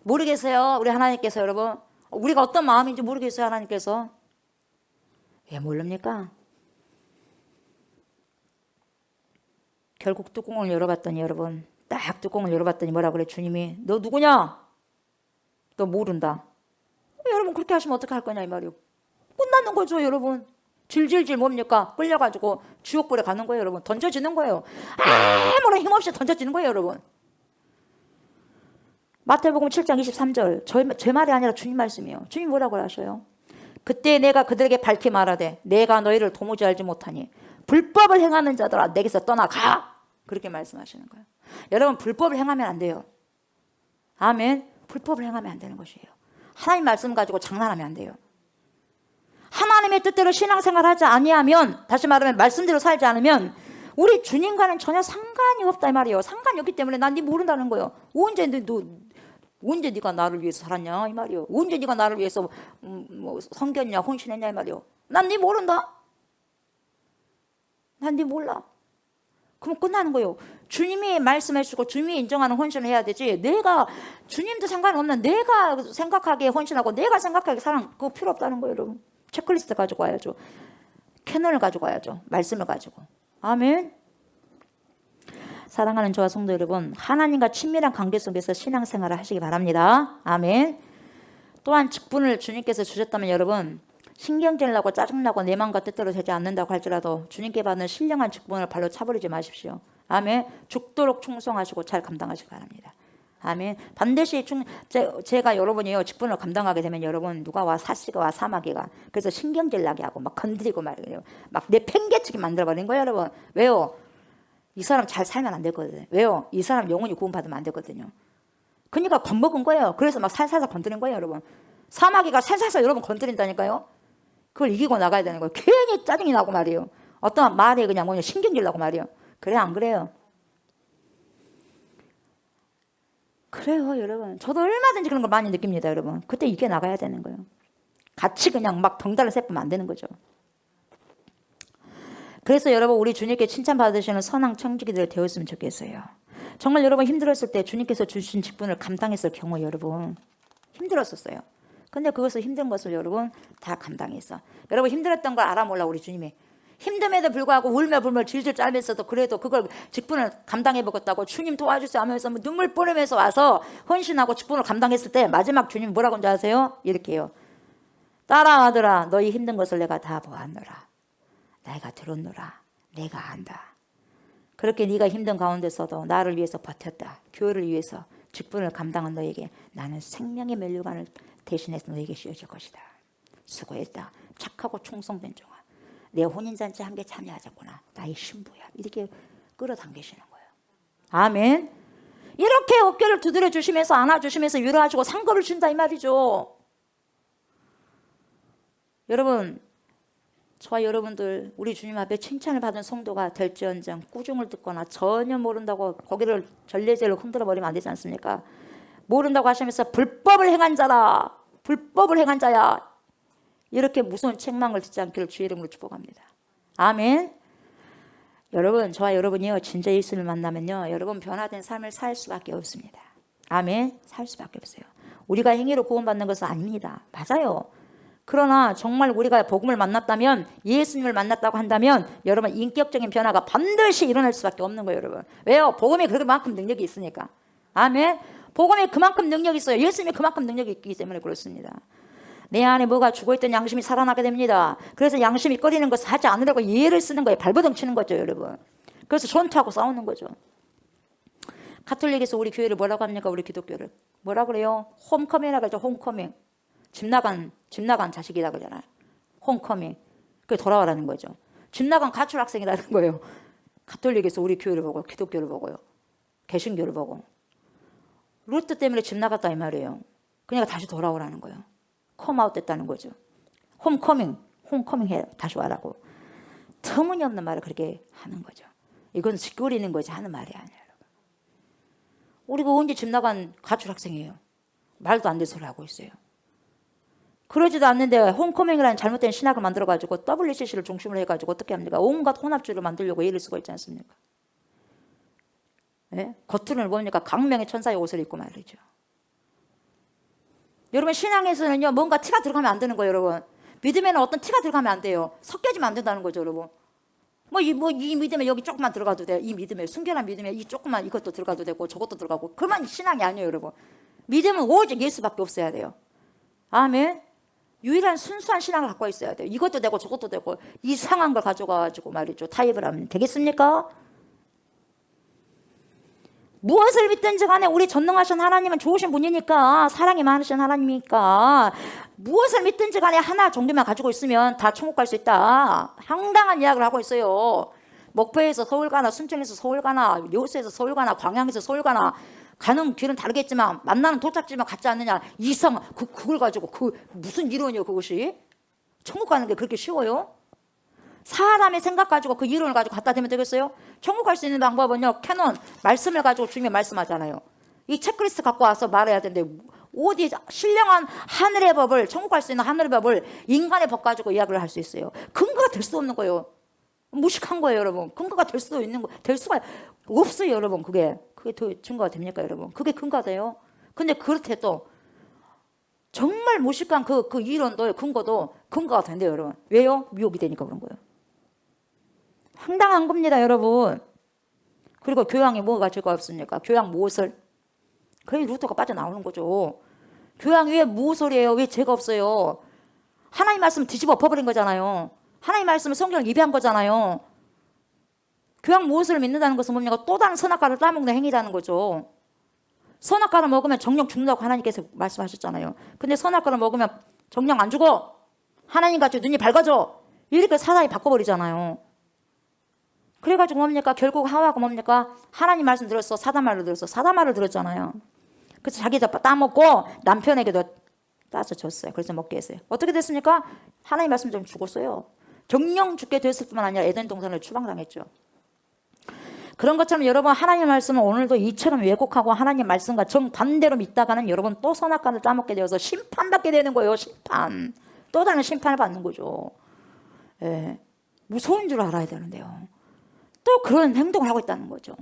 B: 모르겠어요. 우리 하나님께서 여러분. 우리가 어떤 마음인지 모르겠어요. 하나님께서. 왜 모릅니까? 결국 뚜껑을 열어봤더니 여러분 딱 뚜껑을 열어봤더니 뭐라 그래? 주님이 너 누구냐? 너 모른다. 여러분 그렇게 하시면 어떻게 할 거냐 이 말이요. 끝나는 거죠 여러분. 질질질 뭡니까? 끌려가지고 지옥불에 가는 거예요 여러분. 던져지는 거예요. 아무런 힘없이 던져지는 거예요 여러분. 마태복음 7장 23절 제 말이 아니라 주님 말씀이에요. 주님 뭐라고 하셔요? 그때 내가 그들에게 밝히 말하되 내가 너희를 도무지 알지 못하니 불법을 행하는 자들아 내게서 떠나가. 그렇게 말씀하시는 거예요. 여러분 불법을 행하면 안 돼요. 아멘. 불법을 행하면 안 되는 것이에요. 하나님 말씀 가지고 장난하면 안 돼요. 하나님의 뜻대로 신앙생활하지 아니하면 다시 말하면 말씀대로 살지 않으면 우리 주님과는 전혀 상관이 없다 이 말이에요. 상관이 없기 때문에 난 네 모른다는 거예요. 언제 네가 나를 위해서 살았냐 이 말이에요. 언제 네가 나를 위해서 뭐 섬겼냐 헌신했냐 이 말이에요. 난 네 모른다. 난 네 몰라. 그럼 끝나는 거예요. 주님이 말씀해 주고 주님이 인정하는 헌신을 해야 되지 내가 주님도 상관없는 내가 생각하기에 헌신하고 내가 생각하기에 사랑 그거 필요 없다는 거예요 여러분. 체크리스트 가지고 와야죠. 캐논을 가지고 와야죠. 말씀을 가지고. 아멘. 사랑하는 저와 성도 여러분, 하나님과 친밀한 관계 속에서 신앙생활을 하시기 바랍니다. 아멘. 또한 직분을 주님께서 주셨다면 여러분 신경질 나고 짜증나고 내 마음과 뜻대로 되지 않는다고 할지라도 주님께 받는 신령한 직분을 발로 차버리지 마십시오. 아멘. 죽도록 충성하시고 잘 감당하시기 바랍니다. 아멘. 반드시 제가 여러분이요 직분을 감당하게 되면 여러분 누가 와 사시가 와 사마귀가 그래서 신경질 나게 하고 막 건드리고 막 내 팽개치게 만들어버린 거예요 여러분. 왜요? 이 사람 잘 살면 안 되거든요. 왜요? 이 사람 영혼이 구원받으면 안 되거든요. 그러니까 겁먹은 거예요. 그래서 막 살살살 건드린 거예요, 여러분. 사마귀가 살살살 여러분 건드린다니까요. 그걸 이기고 나가야 되는 거예요. 괜히 짜증이 나고 말이에요. 어떤 말에 그냥 뭐냐 신경질 나고 말이에요. 그래 안 그래요? 그래요, 여러분. 저도 얼마든지 그런 걸 많이 느낍니다, 여러분. 그때 이겨 나가야 되는 거예요. 같이 그냥 막 덩달아 세쁘면 안 되는 거죠. 그래서 여러분 우리 주님께 칭찬받으시는 선한 청지기들 되었으면 좋겠어요. 정말 여러분 힘들었을 때 주님께서 주신 직분을 감당했을 경우 여러분 힘들었었어요. 근데 그것을 힘든 것을 여러분 다 감당했어. 여러분 힘들었던 걸 알아 몰라 우리 주님이. 힘듦에도 불구하고 울며불며 질질 짤면서도 그래도 그걸 직분을 감당해 보겠다고 주님 도와주세요 하면서 눈물 뿌리면서 와서 헌신하고 직분을 감당했을 때 마지막 주님 뭐라고 하는지 아세요? 이렇게 해요. 딸아 아들아 너희 힘든 것을 내가 다 보았노라. 내가 들었노라. 내가 안다. 그렇게 네가 힘든 가운데서도 나를 위해서 버텼다. 교회를 위해서 직분을 감당한 너에게 나는 생명의 면류관을 대신해서 너에게 씌워줄 것이다. 수고했다. 착하고 충성된 종아. 내 혼인잔치 함께 참여하자꾸나. 나의 신부야. 이렇게 끌어당기시는 거예요. 아멘. 이렇게 어깨를 두드려 주시면서 안아주시면서 위로하시고 상급을 준다 이 말이죠. 여러분 저와 여러분들 우리 주님 앞에 칭찬을 받은 성도가 될지언정 꾸중을 듣거나 전혀 모른다고 고개를 절레절레 흔들어 버리면 안 되지 않습니까? 모른다고 하시면서 불법을 행한 자라. 불법을 행한 자야. 이렇게 무서운 책망을 듣지 않기를 주의 이름으로 축복합니다. 아멘. 여러분 저와 여러분이요 진짜 예수를 만나면요 여러분 변화된 삶을 살 수밖에 없습니다. 아멘. 살 수밖에 없어요. 우리가 행위로 구원받는 것은 아닙니다. 맞아요. 그러나 정말 우리가 복음을 만났다면 예수님을 만났다고 한다면 여러분 인격적인 변화가 반드시 일어날 수밖에 없는 거예요. 여러분 왜요? 복음이 그만큼 능력이 있으니까. 아멘. 복음이 그만큼 능력이 있어요. 예수님이 그만큼 능력이 있기 때문에 그렇습니다. 내 안에 뭐가 죽어있던 양심이 살아나게 됩니다. 그래서 양심이 꺼리는 것을 하지 않으려고 예를 쓰는 거예요. 발버둥 치는 거죠 여러분. 그래서 전투하고 싸우는 거죠. 가톨릭에서 우리 교회를 뭐라고 합니까? 우리 기독교를 뭐라 그래요? 홈커밍이라고 하죠. 홈커밍. 집 나간 자식이다 그러잖아요. 홈커밍. 그게 돌아와라는 거죠. 집 나간 가출 학생이라는 거예요. 가톨릭에서 우리 교회를 보고 기독교를 보고요. 개신교를 보고. 루트 때문에 집 나갔다 이 말이에요. 그러니까 다시 돌아오라는 거예요. 컴아웃 됐다는 거죠. 홈커밍 해 다시 와라고. 터무니없는 말을 그렇게 하는 거죠. 이건 짓거리는 거지 하는 말이 아니에요. 우리가 언제 집 나간 가출 학생이에요. 말도 안 되는 소리 하고 있어요. 그러지도 않는데 홈커밍이라는 잘못된 신학을 만들어가지고 WCC를 중심으로 해가지고 어떻게 합니까? 온갖 혼합주의를 만들려고 예를 쓰고 있지 않습니까? 네? 겉으로는 뭡니까? 강명의 천사의 옷을 입고 말이죠. 여러분 신앙에서는요 뭔가 티가 들어가면 안 되는 거예요. 여러분 믿음에는 어떤 티가 들어가면 안 돼요. 섞여지면 안 된다는 거죠. 여러분 이 믿음에 여기 조금만 들어가도 돼. 이 믿음에 순결한 믿음에 이 조금만 이것도 들어가도 되고 저것도 들어가고 그만 신앙이 아니에요. 여러분 믿음은 오직 예수밖에 없어야 돼요. 아멘. 유일한 순수한 신앙을 갖고 있어야 돼요. 이것도 되고 저것도 되고 이상한 걸 가져가지고 말이죠. 타협을 하면 되겠습니까? 무엇을 믿든지 간에 우리 전능하신 하나님은 좋으신 분이니까 사랑이 많으신 하나님이니까 무엇을 믿든지 간에 하나 정도만 가지고 있으면 다 천국 갈 수 있다. 황당한 이야기를 하고 있어요. 목포에서 서울 가나 순천에서 서울 가나 여수에서 서울 가나 광양에서 서울 가나 가는 길은 다르겠지만 만나는 도착지만 같지 않느냐. 이상 그걸 가지고 그 무슨 이론이에요 그것이. 천국 가는 게 그렇게 쉬워요? 사람의 생각 가지고 그 이론을 가지고 갖다 대면 되겠어요? 천국 갈 수 있는 방법은요 캐논 말씀을 가지고 주님이 말씀하잖아요. 이 체크리스트 갖고 와서 말해야 되는데 어디 신령한 하늘의 법을 천국 갈 수 있는 하늘의 법을 인간의 법 가지고 이야기를 할 수 있어요. 근거가 될 수 없는 거예요. 무식한 거예요 여러분. 근거가 될 수도 있는 거 될 수가 없어요 여러분. 그게 증거가 됩니까 여러분? 그게 근거가 돼요. 근데 그렇대도 정말 무식한 그 이론도 근거도 근거가 된대요 여러분. 왜요? 미혹이 되니까 그런 거예요. 황당한 겁니다 여러분. 그리고 교양이 뭐가 즐겁습니까? 교양 무엇을? 그래 루터가 빠져나오는 거죠. 교양이 왜 무엇을이에요? 왜 죄가 없어요? 하나님 말씀 뒤집어 엎어버린 거잖아요. 하나님 말씀은 성경을 예배한 거잖아요. 교양 무엇을 믿는다는 것은 뭡니까? 또 다른 선악과를 따먹는 행위라는 거죠. 선악과를 먹으면 정령 죽는다고 하나님께서 말씀하셨잖아요. 근데 선악과를 먹으면 정령 안 죽어. 하나님 같이 눈이 밝아져. 이렇게 사람이 바꿔버리잖아요. 그래가지고 뭡니까? 결국 하와가 뭡니까? 하나님 말씀 들었어? 사단 말을 들었어? 사단 말을 들었잖아요. 그래서 자기도 따먹고 남편에게도 따서 줬어요. 그래서 먹게 했어요. 어떻게 됐습니까? 하나님 말씀 좀 죽었어요. 정령 죽게 됐을 뿐만 아니라 에덴 동산을 추방당했죠. 그런 것처럼 여러분 하나님 말씀은 오늘도 이처럼 왜곡하고 하나님 말씀과 정반대로 믿다가는 여러분 또 선악과를 따먹게 되어서 심판받게 되는 거예요. 심판. 또 다른 심판을 받는 거죠. 예. 무서운 줄 알아야 되는데요. 또 그런 행동을 하고 있다는 거죠.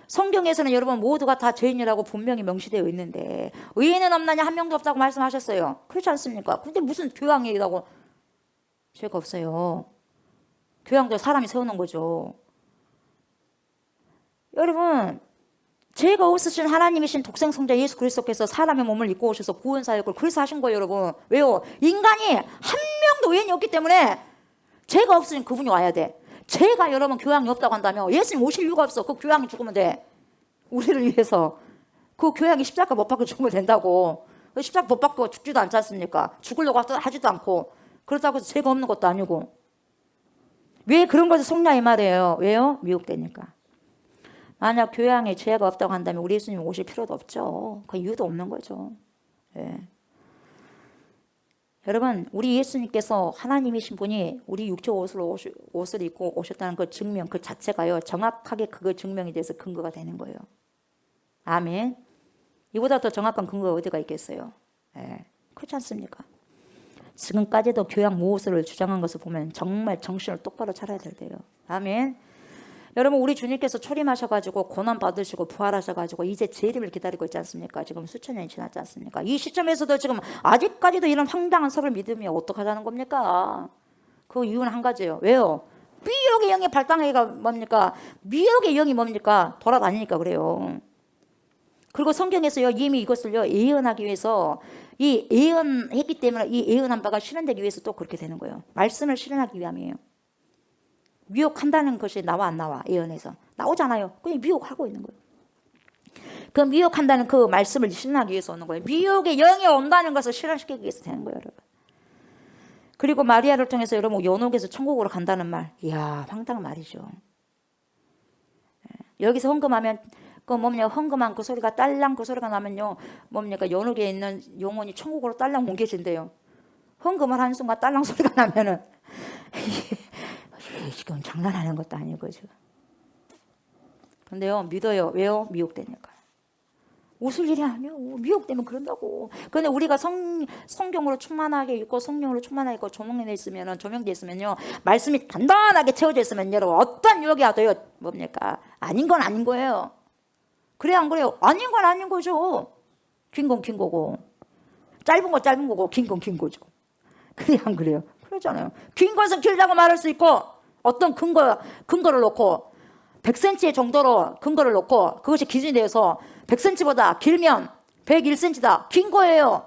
B: 성경에서는 여러분 모두가 다 죄인이라고 분명히 명시되어 있는데 의인은 없나냐 한 명도 없다고 말씀하셨어요. 그렇지 않습니까? 근데 무슨 교양이라고 죄가 없어요. 교양도 사람이 세우는 거죠. 여러분 죄가 없으신 하나님이신 독생성자 예수 그리스도께서 사람의 몸을 입고 오셔서 구원 사역을 그래서 하신 거예요. 여러분 왜요? 인간이 한 명도 의인이 없기 때문에 죄가 없으신 그분이 와야 돼. 죄가 여러분 교양이 없다고 한다면 예수님 오실 이유가 없어. 그 교양이 죽으면 돼. 우리를 위해서 그 교양이 십자가 못 박고 죽으면 된다고. 십자가 못 박고 죽지도 않지 않습니까? 죽으려고 하지도 않고 그렇다고 해서 죄가 없는 것도 아니고. 왜 그런 것을 속냐 이 말이에요. 왜요? 미혹되니까. 만약 교양에 죄가 없다고 한다면 우리 예수님 오실 필요도 없죠. 그 이유도 없는 거죠. 예. 여러분 우리 예수님께서 하나님이신 분이 우리 육체 옷을 입고 오셨다는 그 증명 그 자체가요 정확하게 그 증명이 돼서 근거가 되는 거예요. 아멘. 이보다 더 정확한 근거가 어디가 있겠어요. 예. 그렇지 않습니까? 지금까지도 교양 무엇을 주장한 것을 보면 정말 정신을 똑바로 차려야 될 때요. 아멘. 여러분 우리 주님께서 초림하셔가지고 고난 받으시고 부활하셔가지고 이제 재림을 기다리고 있지 않습니까? 지금 수천 년이 지났지 않습니까? 이 시점에서도 지금 아직까지도 이런 황당한 설을 믿으면 어떡하자는 겁니까? 그 이유는 한 가지예요. 왜요? 미혹의 영이 발당하기가 뭡니까? 미혹의 영이 뭡니까? 돌아다니니까 그래요. 그리고 성경에서요 이미 이것을요 예언하기 위해서 이 예언했기 때문에 이 예언한 바가 실현되기 위해서 또 그렇게 되는 거예요. 말씀을 실현하기 위함이에요. 미혹한다는 것이 나와 안 나와? 예언에서 나오잖아요. 그냥 미혹하고 있는 거예요. 그 미혹한다는 그 말씀을 실현하기 위해서 오는 거예요. 미혹의 영이 온다는 것을 실현시키기 위해서 되는 거예요. 여러분. 그리고 마리아를 통해서 여러분 연옥에서 천국으로 간다는 말, 이야 황당한 말이죠. 여기서 헌금하면 그 뭡니까 헌금한 그 소리가 딸랑 그 소리가 나면요 뭡니까 연옥에 있는 영혼이 천국으로 딸랑 옮겨진대요. 헌금을 하는 순간 딸랑 소리가 나면은 지금 장난하는 것도 아니고 지금. 근데요 믿어요. 왜요? 미혹되니까. 웃을 일이 아니에요. 미혹되면 그런다고. 그런데 우리가 성경으로 충만하게 읽고 성령으로 충만하게 읽고 조명되어 있으면요 말씀이 단단하게 채워져 있으면 여러분 어떤 유혹이 와도요 뭡니까 아닌 건 아닌 거예요. 그래요 안 그래요? 아닌 건 아닌 거죠. 긴 건 긴 거고 짧은 건 짧은 거고 긴 건 긴 거죠. 그래요 안 그래요? 그러잖아요. 긴 것은 길다고 말할 수 있고 어떤 근거를 놓고 100cm 정도로 근거를 놓고 그것이 기준이 되어서 100cm보다 길면 101cm다. 긴 거예요.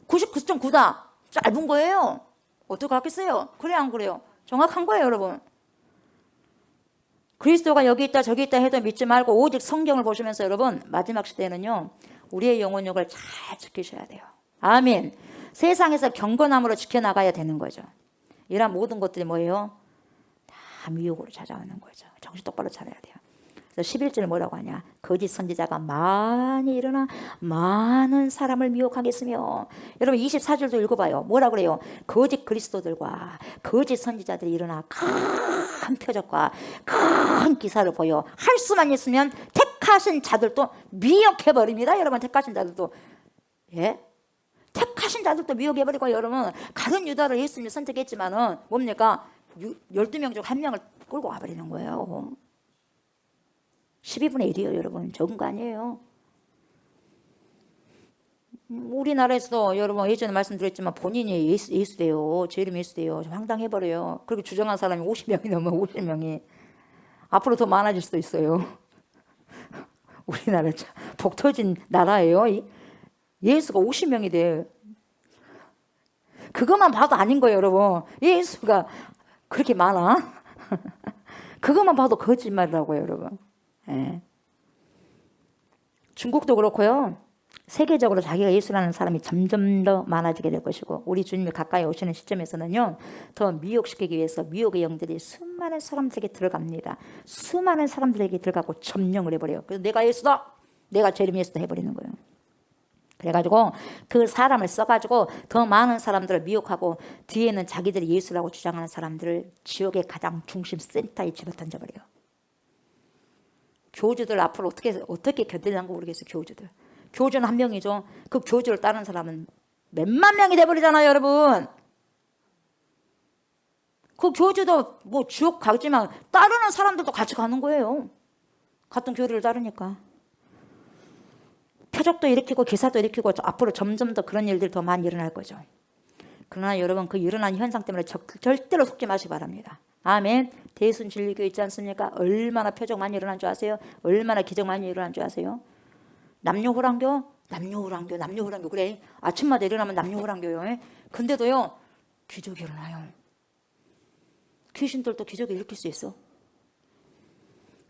B: 99.9다. 짧은 거예요. 어떻게 하겠어요? 그래 안 그래요? 정확한 거예요 여러분. 그리스도가 여기 있다 저기 있다 해도 믿지 말고 오직 성경을 보시면서 여러분 마지막 시대에는요 우리의 영혼력을 잘 지키셔야 돼요. 아멘. 세상에서 경건함으로 지켜나가야 되는 거죠. 이런 모든 것들이 뭐예요? 다 미혹으로 찾아오는 거죠. 정신 똑바로 차려야 돼요. 그래서 11절 뭐라고 하냐? 거짓 선지자가 많이 일어나 많은 사람을 미혹하겠으며. 여러분 24절도 읽어봐요. 뭐라 그래요? 거짓 그리스도들과 거짓 선지자들이 일어나 큰 표적과 큰 기사를 보여 할 수만 있으면 택하신 자들도 미혹해버립니다. 여러분 택하신 자들도 예? 택하신 자들도 미혹해버리고 여러분 가룟 유다를 예수님이 선택했지만은 뭡니까? 12명 중 1명을 끌고 와버리는 거예요. 12분의 1이에요 여러분. 적은 거 아니에요. 우리나라에서도 여러분 예전에 말씀드렸지만 본인이 예수돼요. 제 이름이 예수돼요. 황당해버려요. 그리고 주장한 사람이 50명이 넘어 50명이. 앞으로 더 많아질 수도 있어요. 우리나라 복 터진 나라예요. 예수가 50명이 돼요. 그것만 봐도 아닌 거예요 여러분. 예수가 그렇게 많아? 그것만 봐도 거짓말이라고요 여러분. 예. 중국도 그렇고요. 세계적으로 자기가 예수라는 사람이 점점 더 많아지게 될 것이고 우리 주님이 가까이 오시는 시점에서는요 더 미혹시키기 위해서 미혹의 영들이 수많은 사람들에게 들어갑니다. 수많은 사람들에게 들어가고 점령을 해버려요. 그래서 내가 예수다, 내가 재림 예수다 해버리는 거예요. 그래가지고 그 사람을 써가지고 더 많은 사람들을 미혹하고 뒤에는 자기들이 예수라고 주장하는 사람들을 지옥의 가장 중심 센터에 집어던져버려요. 교주들 앞으로 어떻게 견딜란가 모르겠어요. 교주는 한 명이죠. 그 교주를 따르는 사람은 몇만 명이 돼버리잖아요, 여러분. 그 교주도 뭐 지옥 가지만 따르는 사람들도 같이 가는 거예요. 같은 교리를 따르니까. 표적도 일으키고 기사도 일으키고 앞으로 점점 더 그런 일들이 더 많이 일어날 거죠. 그러나 여러분 그 일어난 현상 때문에 절대로 속지 마시기 바랍니다. 아멘. 대순진리교회 있지 않습니까? 얼마나 표적 많이 일어난 줄 아세요? 얼마나 기적 많이 일어난 줄 아세요? 남녀호랑교 그래. 아침마다 일어나면 남녀호랑교요. 근데도요 기적이 일어나요. 귀신들도 기적을 일으킬 수 있어.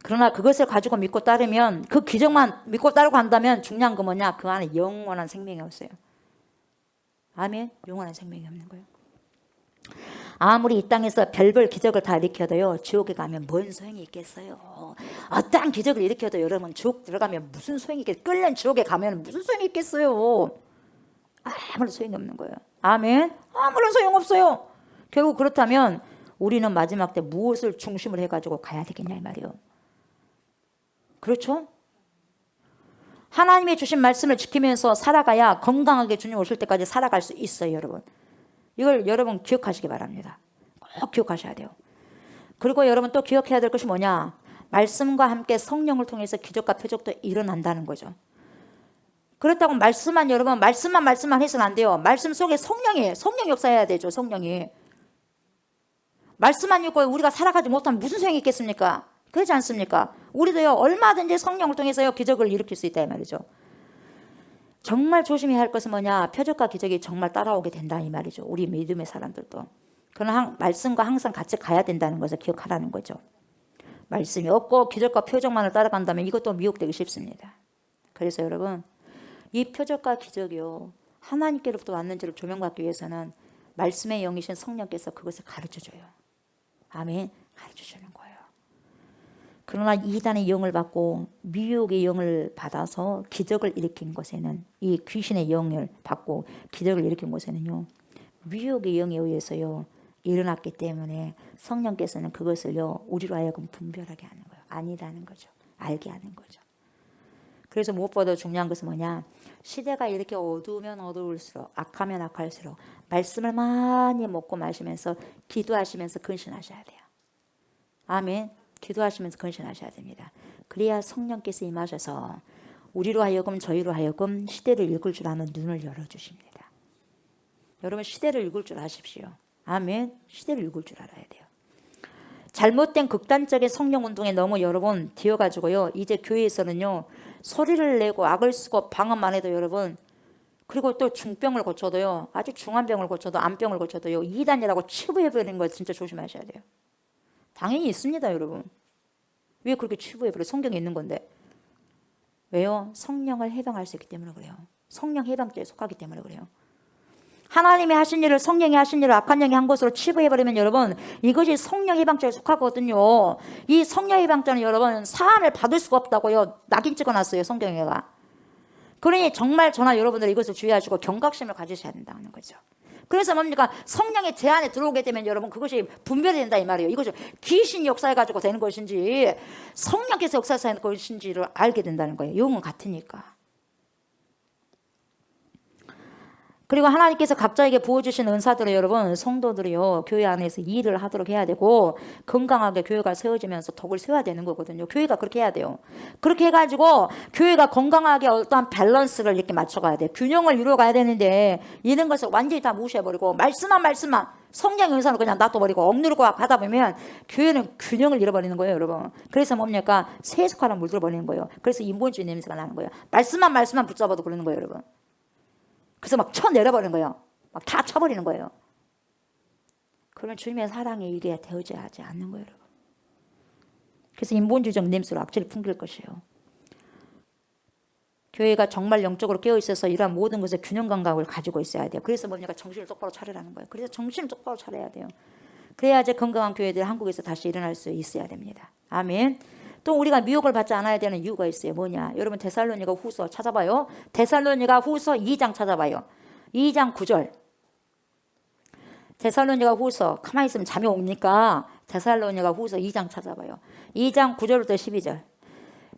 B: 그러나 그것을 가지고 믿고 따르면 그 기적만 믿고 따르고 한다면 중요한 거 뭐냐? 그 안에 영원한 생명이 없어요. 아멘. 영원한 생명이 없는 거예요. 아무리 이 땅에서 별별 기적을 다 일으켜도요 지옥에 가면 뭔 소용이 있겠어요. 어떠한 기적을 일으켜도 여러분 지옥 들어가면 무슨 소용이 있겠어요. 끓는 지옥에 가면 무슨 소용이 있겠어요. 아무런 소용이 없는 거예요. 아멘. 아무런 소용 없어요. 결국 그렇다면 우리는 마지막 때 무엇을 중심으로 해가지고 가야 되겠냐 이 말이에요. 그렇죠? 하나님이 주신 말씀을 지키면서 살아가야 건강하게 주님 오실 때까지 살아갈 수 있어요. 여러분 이걸 여러분 기억하시기 바랍니다. 꼭 기억하셔야 돼요. 그리고 여러분 또 기억해야 될 것이 뭐냐? 말씀과 함께 성령을 통해서 기적과 표적도 일어난다는 거죠. 그렇다고 말씀만 여러분 말씀만 해서는 안 돼요. 말씀 속에 성령 역사해야 되죠. 성령이. 말씀만 읽고 우리가 살아가지 못하면 무슨 소용이 있겠습니까? 그렇지 않습니까? 우리도요 얼마든지 성령을 통해서요 기적을 일으킬 수 있다 이 말이죠. 정말 조심해야 할 것은 뭐냐? 표적과 기적이 정말 따라오게 된다 이 말이죠. 우리 믿음의 사람들도. 그러나 말씀과 항상 같이 가야 된다는 것을 기억하라는 거죠. 말씀이 없고 기적과 표적만을 따라간다면 이것도 미혹되기 쉽습니다. 그래서 여러분 이 표적과 기적이요 하나님께로부터 왔는지를 조명받기 위해서는 말씀의 영이신 성령께서 그것을 가르쳐줘요. 아멘. 가르쳐주는 거예요. 그러나 이단의 영을 받고 미혹의 영을 받아서 기적을 일으킨 곳에는 이 귀신의 영을 받고 기적을 일으킨 곳에는요 미혹의 영에 의해서요 일어났기 때문에 성령께서는 그것을요 우리로 하여금 분별하게 하는 거예요. 아니라는 거죠. 알게 하는 거죠. 그래서 무엇보다 중요한 것은 뭐냐? 시대가 이렇게 어두우면 어두울수록 악하면 악할수록 말씀을 많이 먹고 마시면서 기도하시면서 근신하셔야 돼요. 아멘. 기도하시면서 근신하셔야 됩니다. 그래야 성령께서 임하셔서 우리로 하여금 저희로 하여금 시대를 읽을 줄 아는 눈을 열어주십니다. 여러분 시대를 읽을 줄 아십시오. 아멘. 시대를 읽을 줄 알아야 돼요. 잘못된 극단적인 성령운동에 너무 여러분 뒤어가지고요 이제 교회에서는요 소리를 내고 악을 쓰고 방언만 해도 여러분 그리고 또 중병을 고쳐도요 아주 중한 병을 고쳐도 암병을 고쳐도요 이단이라고 치부해버리는 거 진짜 조심하셔야 돼요. 당연히 있습니다 여러분. 왜 그렇게 치부해버려요? 성경에 있는 건데. 왜요? 성령을 해방할 수 있기 때문에 그래요. 성령 해방죄에 속하기 때문에 그래요. 하나님이 하신 일을 성령이 하신 일을 악한 영이 한 것으로 치부해버리면 여러분 이것이 성령 해방죄에 속하거든요. 이 성령 해방죄는 여러분 사함을 받을 수가 없다고요. 낙인 찍어놨어요 성경에가. 그러니 정말 저나 여러분들 이것을 주의하시고 경각심을 가지셔야 된다는 거죠. 그래서 뭡니까? 성령의 제안에 들어오게 되면 여러분 그것이 분별이 된다 이 말이에요. 이것이 귀신 역사해가지고 되는 것인지 성령께서 역사해서 하는 것인지를 알게 된다는 거예요. 영은 같으니까. 그리고 하나님께서 각자에게 부어주신 은사들을 여러분 성도들이요 교회 안에서 일을 하도록 해야 되고 건강하게 교회가 세워지면서 덕을 세워야 되는 거거든요. 교회가 그렇게 해야 돼요. 그렇게 해가지고 교회가 건강하게 어떠한 밸런스를 이렇게 맞춰가야 돼. 균형을 이루어가야 되는데 이런 것을 완전히 다 무시해버리고 말씀만 성령의 은사를 그냥 놔둬버리고 억누르고 하다 보면 교회는 균형을 잃어버리는 거예요 여러분. 그래서 뭡니까? 세속화를 물들어버리는 거예요. 그래서 인본주의 냄새가 나는 거예요. 말씀만 붙잡아도 그러는 거예요 여러분. 그래서 막 쳐내려버리는 거예요. 막 다 쳐버리는 거예요. 그러면 주님의 사랑이 이게 되어져야 하지 않는 거예요 여러분. 그래서 인본주의적 냄새로 악취를 풍길 것이에요. 교회가 정말 영적으로 깨어 있어서 이러한 모든 것에 균형 감각을 가지고 있어야 돼요. 그래서 뭡니까? 정신을 똑바로 차리라는 거예요. 그래서 정신을 똑바로 차려야 돼요. 그래야지 건강한 교회들이 한국에서 다시 일어날 수 있어야 됩니다. 아멘. 또 우리가 미혹을 받지 않아야 되는 이유가 있어요. 뭐냐? 여러분 데살로니가 후서 찾아봐요. 데살로니가 후서 2장 찾아봐요. 2장 9절. 데살로니가 후서 가만히 있으면 잠이 옵니까? 데살로니가 후서 2장 찾아봐요. 2장 9절부터 12절.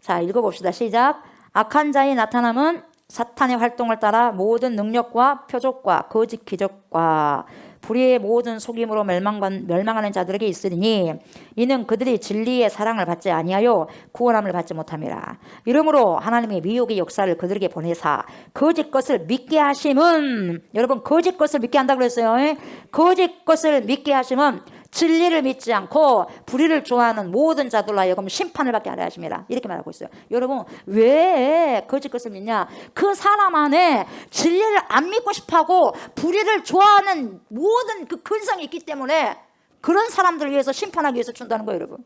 B: 자, 읽어봅시다. 시작. 악한 자의 나타남은 사탄의 활동을 따라 모든 능력과 표적과 거짓 기적과 불의의 모든 속임으로 멸망하는 자들에게 있으리니 이는 그들이 진리의 사랑을 받지 아니하여 구원함을 받지 못함이라. 이러므로 하나님의 미혹의 역사를 그들에게 보내사 거짓 것을 믿게 하심은, 여러분 거짓 것을 믿게 한다고 그랬어요. 거짓 것을 믿게 하심은 진리를 믿지 않고 불의를 좋아하는 모든 자들로 하여금 심판을 받게 하려 하심이라. 이렇게 말하고 있어요. 여러분 왜 거짓 것을 믿냐? 그 사람 안에 진리를 안 믿고 싶어하고 불의를 좋아하는 모든 그 근성이 있기 때문에 그런 사람들을 위해서 심판하기 위해서 준다는 거예요, 여러분.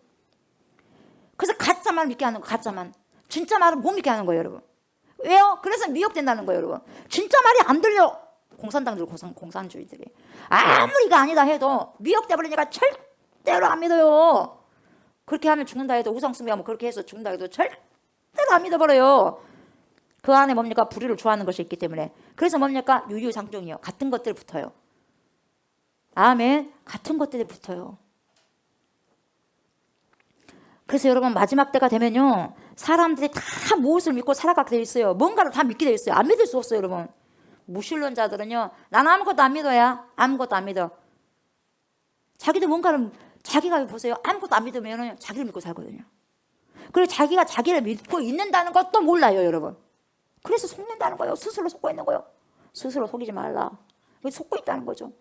B: 그래서 가짜만 믿게 하는 거, 가짜만. 진짜 말을 못 믿게 하는 거예요, 여러분. 왜요? 그래서 미혹된다는 거예요, 여러분. 진짜 말이 안 들려. 공산당들, 공산주의들이 아무리 이거 아니다 해도 미혹돼 버리니까 절대로 안 믿어요. 그렇게 하면 죽는다 해도, 우상숭배하면 그렇게 해서 죽는다 해도 절대로 안 믿어버려요. 그 안에 뭡니까? 불의를 좋아하는 것이 있기 때문에. 그래서 뭡니까? 유유상종이요. 같은 것들이 붙어요. 아멘. 같은 것들이 붙어요. 그래서 여러분 마지막 때가 되면요, 사람들이 다 무엇을 믿고 살아가게 돼 있어요. 뭔가를 다 믿게 돼 있어요. 안 믿을 수 없어요, 여러분. 무신론자들은요, 나는 아무것도 안 믿어야. 아무것도 안 믿어. 자기도 뭔가를, 자기가 보세요. 아무것도 안 믿으면 자기를 믿고 살거든요. 그리고 자기가 자기를 믿고 있는다는 것도 몰라요, 여러분. 그래서 속는다는 거예요. 스스로 속고 있는 거예요. 스스로 속이지 말라. 속고 있다는 거죠.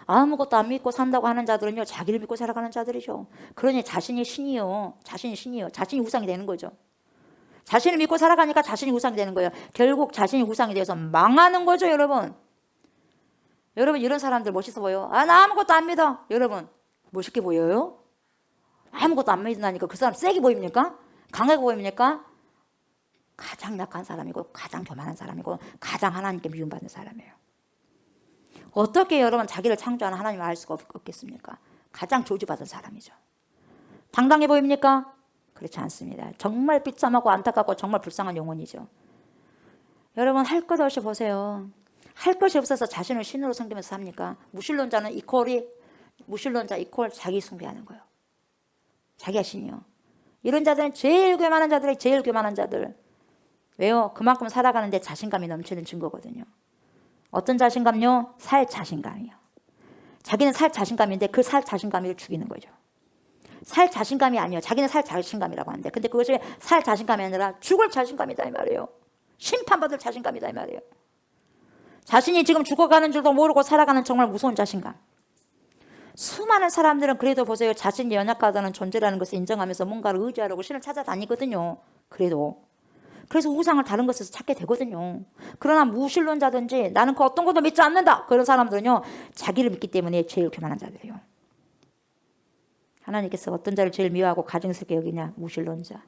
B: 아무것도 안 믿고 산다고 하는 자들은요, 자기를 믿고 살아가는 자들이죠. 그러니 자신이 신이요. 자신이 신이요. 자신이 우상이 되는 거죠. 자신을 믿고 살아가니까 자신이 우상이 되는 거예요. 결국 자신이 우상이 되어서 망하는 거죠, 여러분. 여러분 이런 사람들 멋있어 보여? 아, 나 아무것도 안 믿어. 여러분 멋있게 보여요? 아무것도 안 믿는다니까 그 사람 세게 보입니까? 강하게 보입니까? 가장 약한 사람이고 가장 교만한 사람이고 가장 하나님께 미움받는 사람이에요. 어떻게 여러분 자기를 창조하는 하나님을 알 수가 없겠습니까? 가장 저주받은 사람이죠. 당당해 보입니까? 그렇지 않습니다. 정말 비참하고 안타깝고 정말 불쌍한 영혼이죠. 여러분 할 것 없이 보세요. 할 것이 없어서 자신을 신으로 섬기면서 삽니까? 무신론자는 무신론자 이퀄 자기 숭배하는 거예요. 자기가 신이요. 이런 자들은 제일 교만한 자들이 제일 교만한 자들. 왜요? 그만큼 살아가는데 자신감이 넘치는 증거거든요. 어떤 자신감요? 살 자신감이요. 자기는 살 자신감인데 그 살 자신감을 죽이는 거죠. 살 자신감이 아니에요. 자기는 살 자신감이라고 하는데 근데 그것이 살 자신감이 아니라 죽을 자신감이다 이 말이에요. 심판받을 자신감이다 이 말이에요. 자신이 지금 죽어가는 줄도 모르고 살아가는 정말 무서운 자신감. 수많은 사람들은 그래도 보세요. 자신이 연약하다는 존재라는 것을 인정하면서 뭔가를 의지하려고 신을 찾아다니거든요. 그래서 우상을 다른 것에서 찾게 되거든요. 그러나 무신론자든지 나는 그 어떤 것도 믿지 않는다. 그런 사람들은요. 자기를 믿기 때문에 제일 교만한 자들이에요. 하나님께서 어떤 자를 제일 미워하고 가증스럽게 여기냐? 무신론자.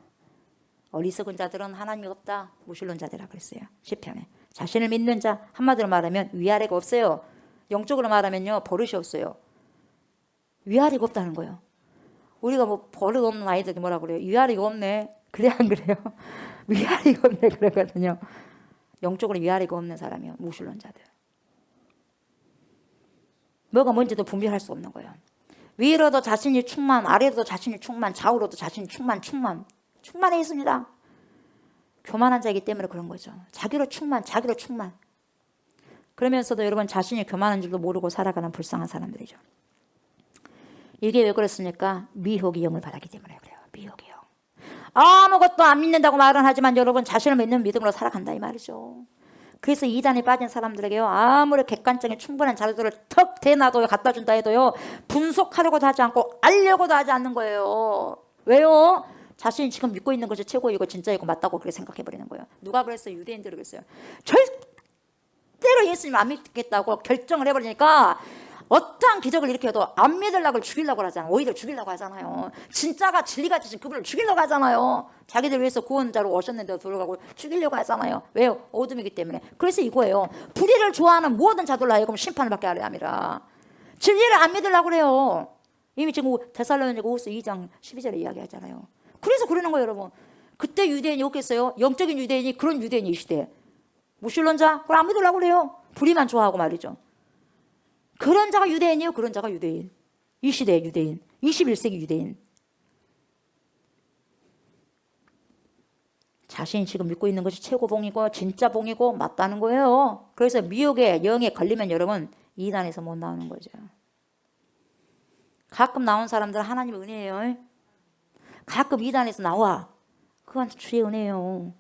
B: 어리석은 자들은 하나님이 없다. 무신론자들이라 그랬어요. 시편에. 자신을 믿는 자, 한마디로 말하면 위아래가 없어요. 영적으로 말하면요. 버릇이 없어요. 위아래가 없다는 거예요. 우리가 뭐 버릇 없는 아이들이 뭐라 그래요? 위아래가 없네. 그래 안 그래요? 위아래가 없네 그러거든요. 영적으로 위아래가 없는 사람이요. 무신론자들. 뭐가 뭔지도 분별할 수 없는 거예요. 위로도 자신이 충만, 아래로도 자신이 충만, 좌우로도 자신이 충만해 있습니다. 교만한 자이기 때문에 그런 거죠. 자기로 충만. 그러면서도 여러분 자신이 교만한 줄도 모르고 살아가는 불쌍한 사람들이죠. 이게 왜 그렇습니까? 미혹이 영을 받았기 때문에 그래요. 미혹이 영. 아무것도 안 믿는다고 말은 하지만 여러분 자신을 믿는 믿음으로 살아간다 이 말이죠. 그래서 이단에 빠진 사람들에게요. 아무리 객관적인 충분한 자료들을 턱 대놔도 갖다 준다 해도요. 분석하려고도 하지 않고 알려고도 하지 않는 거예요. 왜요? 자신이 지금 믿고 있는 것이 최고이고 진짜이고 맞다고 그렇게 생각해버리는 거예요. 누가 그랬어요? 유대인들이 그랬어요. 절대로 예수님 안 믿겠다고 결정을 해버리니까 어떠한 기적을 일으켜도 안 믿으려고 죽이려고 하잖아요. 오히려 죽이려고 하잖아요. 진짜가 진리가 되신 그분을 죽이려고 하잖아요. 자기들 위해서 구원자로 오셨는데도 불구하고 죽이려고 하잖아요. 왜요? 어둠이기 때문에. 그래서 이거예요. 불의를 좋아하는 모든 자들로 하여금 심판을 받게 하려 함이라. 진리를 안 믿으려고 그래요. 이미 지금 데살로니가 후서 2장 12절에 이야기하잖아요. 그래서 그러는 거예요, 여러분. 그때 유대인이 없겠어요? 영적인 유대인이 그런 유대인이 이 시대에. 무신론자? 그걸 안 믿으려고 그래요. 불의만 좋아하고 말이죠. 그런 자가 유대인이에요. 그런 자가 유대인. 이 시대의 유대인. 21세기 유대인. 자신이 지금 믿고 있는 것이 최고 봉이고 진짜 봉이고 맞다는 거예요. 그래서 미혹의 영에 걸리면 여러분 이단에서 못 나오는 거죠. 가끔 나온 사람들은 하나님의 은혜예요. 가끔 이단에서 나와. 그건 주의 은혜예요.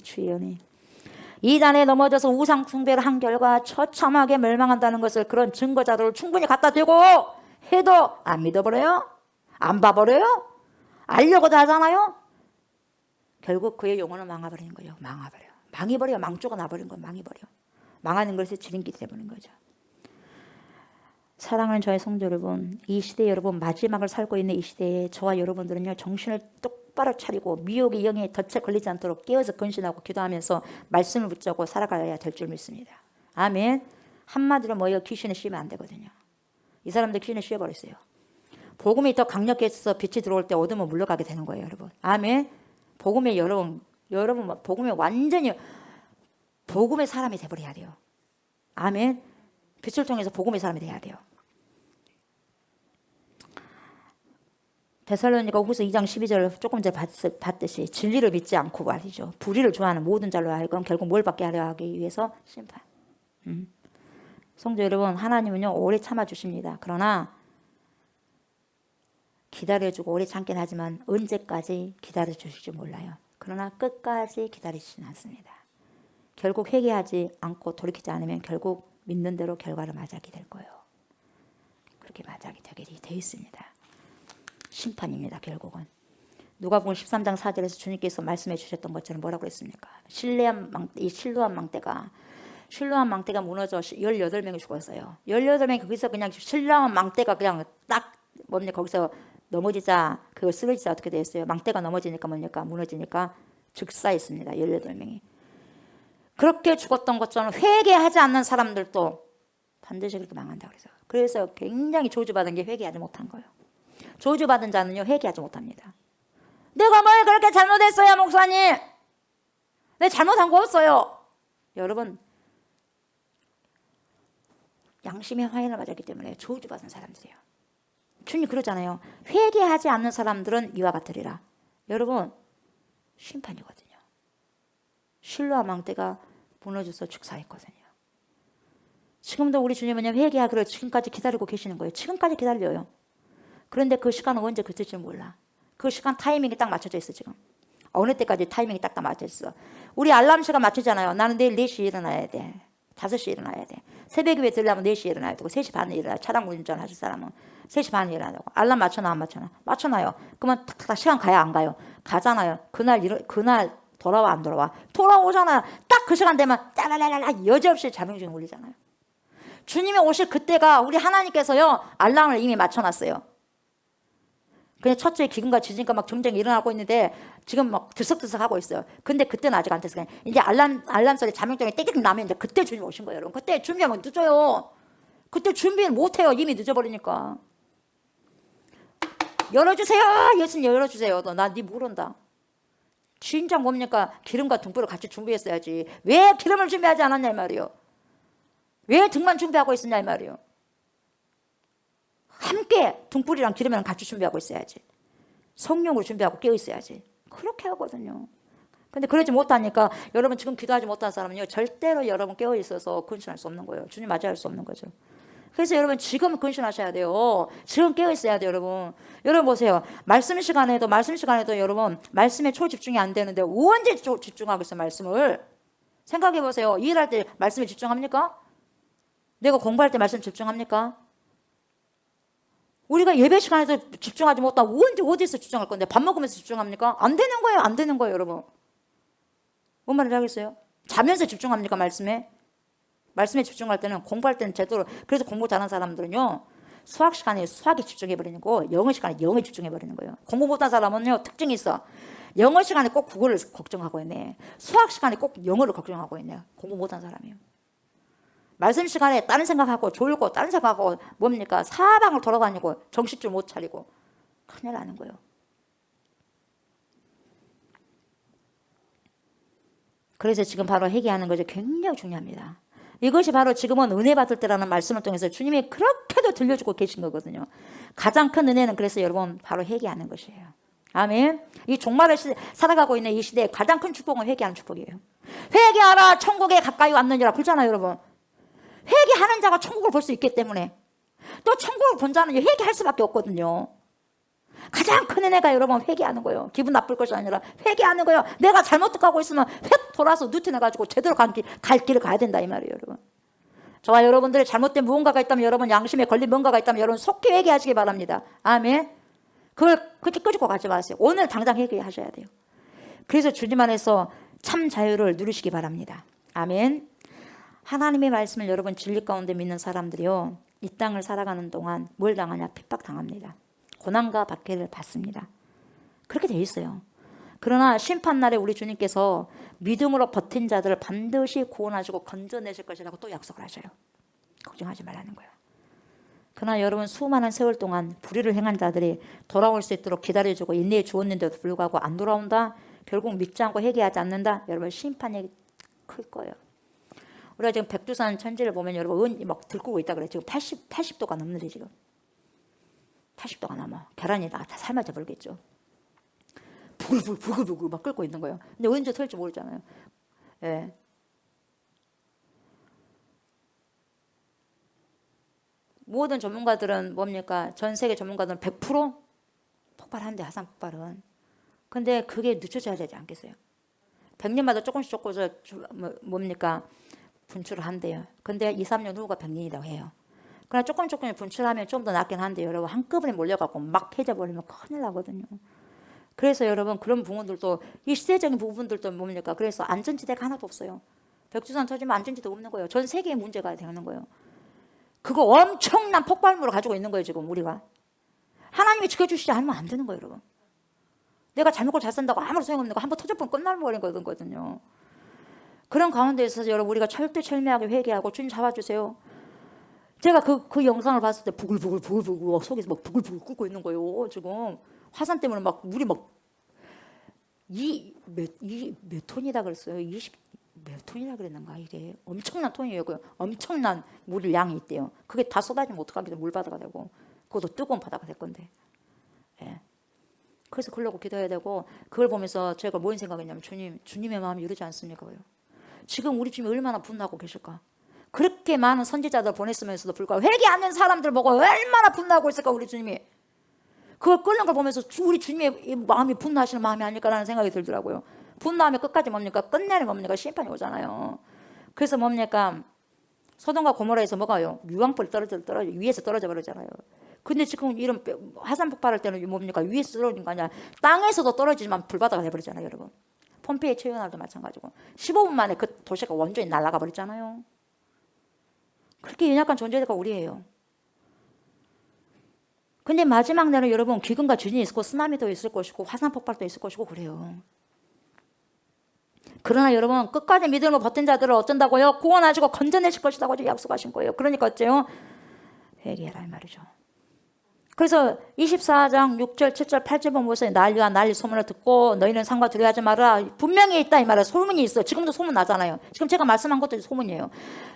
B: 주의 은혜. 이단에 넘어져서 우상 숭배를 한 결과 처참하게 멸망한다는 것을 그런 증거 자료를 충분히 갖다 대고 해도 안 믿어버려요? 안 봐버려요? 알려고도 하잖아요? 결국 그의 영혼은 망해버리는 거예요. 망해버려. 망조가 나버린 건 망해버려. 망하는 것이 지름길이 되버리는 거죠. 사랑하는 저의 성도 여러분, 이 시대 여러분 마지막을 살고 있는 이 시대에 저와 여러분들은요 정신을 똑바로 차리고 미혹의 영에 덫에 걸리지 않도록 깨어서 근신하고 기도하면서 말씀을 붙잡고 살아가야 될 줄 믿습니다. 아멘. 한마디로 뭐예요? 귀신에 씌우면 안 되거든요. 이 사람들 귀신에 씌워버렸어요. 복음이 더 강력해서 빛이 들어올 때 어둠은 물러가게 되는 거예요, 여러분. 아멘. 복음의 여러분 복음에 완전히 복음의 사람이 돼버려야 돼요. 아멘. 빛을 통해서 복음의 사람이 돼야 돼요. 데살로니가 후서 2장 12절을 조금 전에 봤듯이 진리를 믿지 않고 말이죠. 불의를 좋아하는 모든 자로 하여금 결국 뭘 받게 하려 하기 위해서 심판. 성도 여러분, 하나님은요 오래 참아주십니다. 그러나 기다려주고 오래 참긴 하지만 언제까지 기다려주실지 몰라요. 그러나 끝까지 기다리시진 않습니다. 결국 회개하지 않고 돌이키지 않으면 결국 믿는 대로 결과를 맞이하게 될 거예요. 그렇게 맞이하게 되게 돼 있습니다. 심판입니다. 결국은. 누가복음 13장 4절에서 주님께서 말씀해 주셨던 것처럼 뭐라고 그랬습니까? 실로암 망대가 무너져 18명이 죽었어요. 18명이 거기서 그냥 실로암 망대가 그냥 딱 뭡니까 거기서 넘어지자 그걸 쓰러지자 어떻게 됐어요? 망대가 넘어지니까 뭡니까? 무너지니까 즉사했습니다. 18명이. 그렇게 죽었던 것처럼 회개하지 않는 사람들도 반드시 그렇게 망한다 그래서. 그래서 굉장히 저주받은 게 회개하지 못한 거예요. 저주받은 자는요 회개하지 못합니다. 내가 뭘 그렇게 잘못했어요 목사님? 내 잘못한 거 없어요. 여러분 양심의 화해를 맞았기 때문에 저주받은 사람들이에요. 주님 그러잖아요. 회개하지 않는 사람들은 이와 같으리라. 여러분 심판이거든요. 실로암 망대가 무너져서 축사했거든요. 지금도 우리 주님은요 회개하기를 지금까지 기다리고 계시는 거예요. 지금까지 기다려요. 그런데 그 시간은 언제 그칠지 몰라. 그 시간 타이밍이 딱 맞춰져 있어 지금. 어느 때까지 타이밍이 딱딱 맞춰져 있어. 우리 알람 시간 맞추잖아요. 나는 내일 4시에 일어나야 돼. 5시에 일어나야 돼. 새벽에 왜 들려면 4시에 일어나야 되고 3시 반에 일어나야 차량 운전 하실 사람은 3시 반에 일어나야 되고. 알람 맞춰놔 안 맞춰놔? 맞춰놔요. 그러면 탁탁 시간 가야 안 가요? 가잖아요. 그날 돌아와 안 돌아와? 돌아오잖아요. 딱 그 시간 되면 짜라라라 여지없이 자명증이 울리잖아요. 주님이 오실 그때가 우리 하나님께서요 알람을 이미 맞춰놨어요. 그냥 첫째 기근과 지진과 막 점점 일어나고 있는데 지금 막 들썩들썩 하고 있어요. 근데 그때는 아직 안 됐어요. 이제 알람 소리 자명증이 땡땡 나면 이제 그때 주님 오신 거예요, 여러분. 그때 준비하면 늦어요. 그때 준비를 못해요. 이미 늦어버리니까. 열어주세요. 예수님 열어주세요. 나 네 모른다. 진짜 뭡니까? 기름과 등불을 같이 준비했어야지. 왜 기름을 준비하지 않았냐 이 말이요. 왜 등만 준비하고 있었냐 이 말이요. 함께 등불이랑 기름이랑 같이 준비하고 있어야지. 성령으로 준비하고 깨어 있어야지. 그렇게 하거든요. 근데 그러지 못하니까 여러분 지금 기도하지 못한 사람은요 절대로 여러분 깨어 있어서 근신할 수 없는 거예요. 주님 맞이할 수 없는 거죠. 그래서 여러분 지금 근신하셔야 돼요. 지금 깨어 있어야 돼요, 여러분. 여러분 보세요. 말씀 시간에도 여러분 말씀에 초집중이 안 되는데 언제 집중하겠어요, 말씀을. 생각해 보세요. 일할 때 말씀에 집중합니까? 내가 공부할 때 말씀 집중합니까? 우리가 예배 시간에도 집중하지 못하고 언제 어디서 집중할 건데 밥 먹으면서 집중합니까? 안 되는 거예요. 안 되는 거예요, 여러분. 뭔 말인지 알겠어요? 자면서 집중합니까, 말씀에? 말씀에 집중할 때는 공부할 때는 제대로. 그래서 공부 잘하는 사람들은요, 수학 시간에 수학에 집중해버리는 거, 영어 시간에 영어에 집중해버리는 거예요. 공부 못한 사람은요, 특징이 있어. 영어 시간에 꼭 국어를 걱정하고 있네. 수학 시간에 꼭 영어를 걱정하고 있네. 공부 못한 사람이에요. 말씀 시간에 다른 생각하고 졸고 다른 생각하고 뭡니까? 사방을 돌아다니고 정신줄 못 차리고 큰일 나는 거예요. 그래서 지금 바로 회개하는 것이 굉장히 중요합니다. 이것이 바로 지금은 은혜 받을 때라는 말씀을 통해서 주님이 그렇게도 들려주고 계신 거거든요. 가장 큰 은혜는 그래서 여러분 바로 회개하는 것이에요. 아멘. 이 종말을 살아가고 있는 이 시대에 가장 큰 축복은 회개하는 축복이에요. 회개하라 천국에 가까이 왔느니라 그러잖아요, 여러분. 회개하는 자가 천국을 볼 수 있기 때문에 또 천국을 본 자는 회개할 수밖에 없거든요. 가장 큰 은혜가 여러분 회개하는 거예요. 기분 나쁠 것이 아니라 회개하는 거예요. 내가 잘못 가고 있으면 획 돌아서 누트내가지고 제대로 갈 길을 가야 된다 이 말이에요, 여러분. 저와 여러분들의 잘못된 무언가가 있다면 여러분 양심에 걸린 뭔가가 있다면 여러분 속히 회개하시기 바랍니다. 아멘. 그걸 끄집고 가지 마세요. 오늘 당장 회개하셔야 돼요. 그래서 주님 안에서 참 자유를 누리시기 바랍니다. 아멘. 하나님의 말씀을 여러분 진리 가운데 믿는 사람들이요, 이 땅을 살아가는 동안 뭘 당하냐? 핍박당합니다. 고난과 박해를 받습니다. 그렇게 돼 있어요. 그러나 심판날에 우리 주님께서 믿음으로 버틴 자들을 반드시 구원하시고 건져내실 것이라고 또 약속을 하셔요. 걱정하지 말라는 거예요. 그러나 여러분 수많은 세월 동안 불의를 행한 자들이 돌아올 수 있도록 기다려주고 인내해 주었는데도 불구하고 안 돌아온다? 결국 믿지 않고 회개하지 않는다? 여러분 심판이 클 거예요. 우리가 지금 백두산 천지를 보면 여러분 막 들끓고 있다 그래. 지금 80도가 넘는데 지금 80도가 넘어. 계란이 다 삶아져 버리겠죠. 부글부글 막 끓고 있는 거예요. 근데 언제 털지 모르잖아요. 예. 모든 전문가들은 뭡니까? 전 세계 전문가들은 100% 폭발한대, 화산 폭발은. 근데 그게 늦춰져야 되지 않겠어요? 100년마다 조금씩 뭡니까? 분출을 한대요. 근데 2, 3년 후가 100년이라고 해요. 그러나 조금 분출하면 좀 더 낫긴 한데요. 여러분 한꺼번에 몰려갖고 막 폐져버리면 큰일 나거든요. 그래서 여러분 그런 부분들도 이 시대적인 부분들도 뭡니까? 그래서 안전지대가 하나도 없어요. 백두산 터지면 안전지대 없는 거예요. 전 세계의 문제가 되는 거예요. 그거 엄청난 폭발물을 가지고 있는 거예요. 지금 우리가. 하나님이 지켜주시지 않으면 안 되는 거예요. 여러분. 내가 잘 먹고 잘 산다고 아무런 소용없는 거 한번 터져버리면 끝나버린 거거든요. 그런 가운데 있어서 여러분 우리가 철두철미하게 회개하고 주님 잡아주세요. 제가 그 영상을 봤을 때 부글부글 속에서 막 부글부글 끓고 있는 거예요. 지금 화산 때문에 막 물이 막 몇 톤이라 그랬어요. 20몇 톤이라 그랬는가 이게 엄청난 톤이에요. 엄청난 물 양이 있대요. 그게 다 쏟아지면 어떡합니까? 물바다가 되고 그것도 뜨거운 바다가 될 건데. 예. 그래서 그러려고 기도해야 되고 그걸 보면서 제가 뭔 생각했냐면 주님의 마음이 이러지 않습니까? 지금 우리 주님이 얼마나 분노하고 계실까? 그렇게 많은 선지자들 보냈으면서도 불구하고 회개하는 사람들 보고 얼마나 분노하고 있을까 우리 주님이. 그걸 끓는 걸 보면서 우리 주님의 마음이 분노하시는 마음이 아닐까라는 생각이 들더라고요. 분노하면 끝까지 뭡니까? 끝내는 뭡니까? 심판이 오잖아요. 그래서 뭡니까? 소돔과 고모라에서 뭐가요? 유황불이 위에서 떨어져 버리잖아요. 근데 지금 이런 화산 폭발할 때는 뭡니까? 위에서 떨어진 거 아니야. 땅에서도 떨어지지만 불바다가 돼버리잖아요, 여러분. 폼페이 최연화도 마찬가지고 15분 만에 그 도시가 완전히 날아가 버렸잖아요. 그렇게 연약한 존재가 우리예요. 근데 마지막 날은 여러분 기근과 지진이 있을 거고 쓰나미도 있을 것이고 화산 폭발도 있을 것이고 그래요. 그러나 여러분 끝까지 믿음으로 버틴 자들을 어쩐다고요? 구원하시고 건져내실 것이라고 약속하신 거예요. 그러니까 어째요? 회개해라 이 말이죠. 그래서 24장 6절 7절 8절 보면서 난리와 난리 소문을 듣고 너희는 상과 두려워하지 마라. 분명히 있다 이 말이에요. 소문이 있어. 지금도 소문 나잖아요. 지금 제가 말씀한 것도 소문이에요.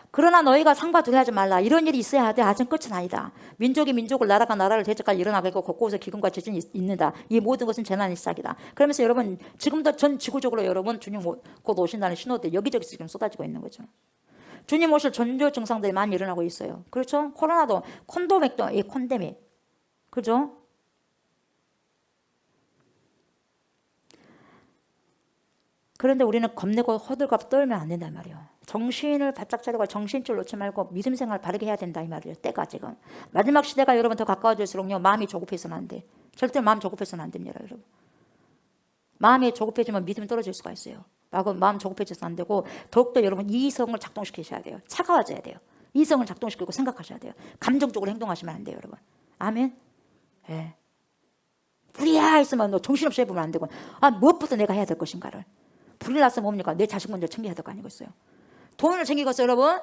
B: 그러나 너희가 상과 두려워하지 말라. 이런 일이 있어야 돼. 아직 끝은 아니다. 민족이 민족을 나라가 나라를 대적할 일어나고 곳곳에 기근과 지진이 있는다. 이 모든 것은 재난의 시작이다. 그러면서 여러분 지금도 전 지구적으로 여러분 주님 곧 오신다는 신호들 여기저기 지금 쏟아지고 있는 거죠. 주님 오실 전조 증상들이 많이 일어나고 있어요. 그렇죠? 코로나도 콘도맥도 이 콘데믹 그죠? 그런데 우리는 겁내고 호들갑 떨면 안 된단 말이에요. 정신을 바짝 차리고 정신줄 놓지 말고 믿음 생활 바르게 해야 된다 이 말이에요. 때가 지금. 마지막 시대가 여러분 더 가까워질수록요. 마음이 조급해서는 안 돼. 절대 마음 조급해서는 안 됩니다. 여러분. 마음이 조급해지면 믿음이 떨어질 수가 있어요. 마음 조급해져서 안 되고 더욱더 여러분 이성을 작동시키셔야 돼요. 차가워져야 돼요. 이성을 작동시키고 생각하셔야 돼요. 감정적으로 행동하시면 안 돼요, 여러분. 아멘. 예. 불이야 있으면 너 정신없이 해보면 안 되고 무엇부터 내가 해야 될 것인가를. 불이 나서 뭡니까? 내 자식 먼저 챙겨야 될 거 아니겠어요? 돈을 챙기겠어요, 여러분?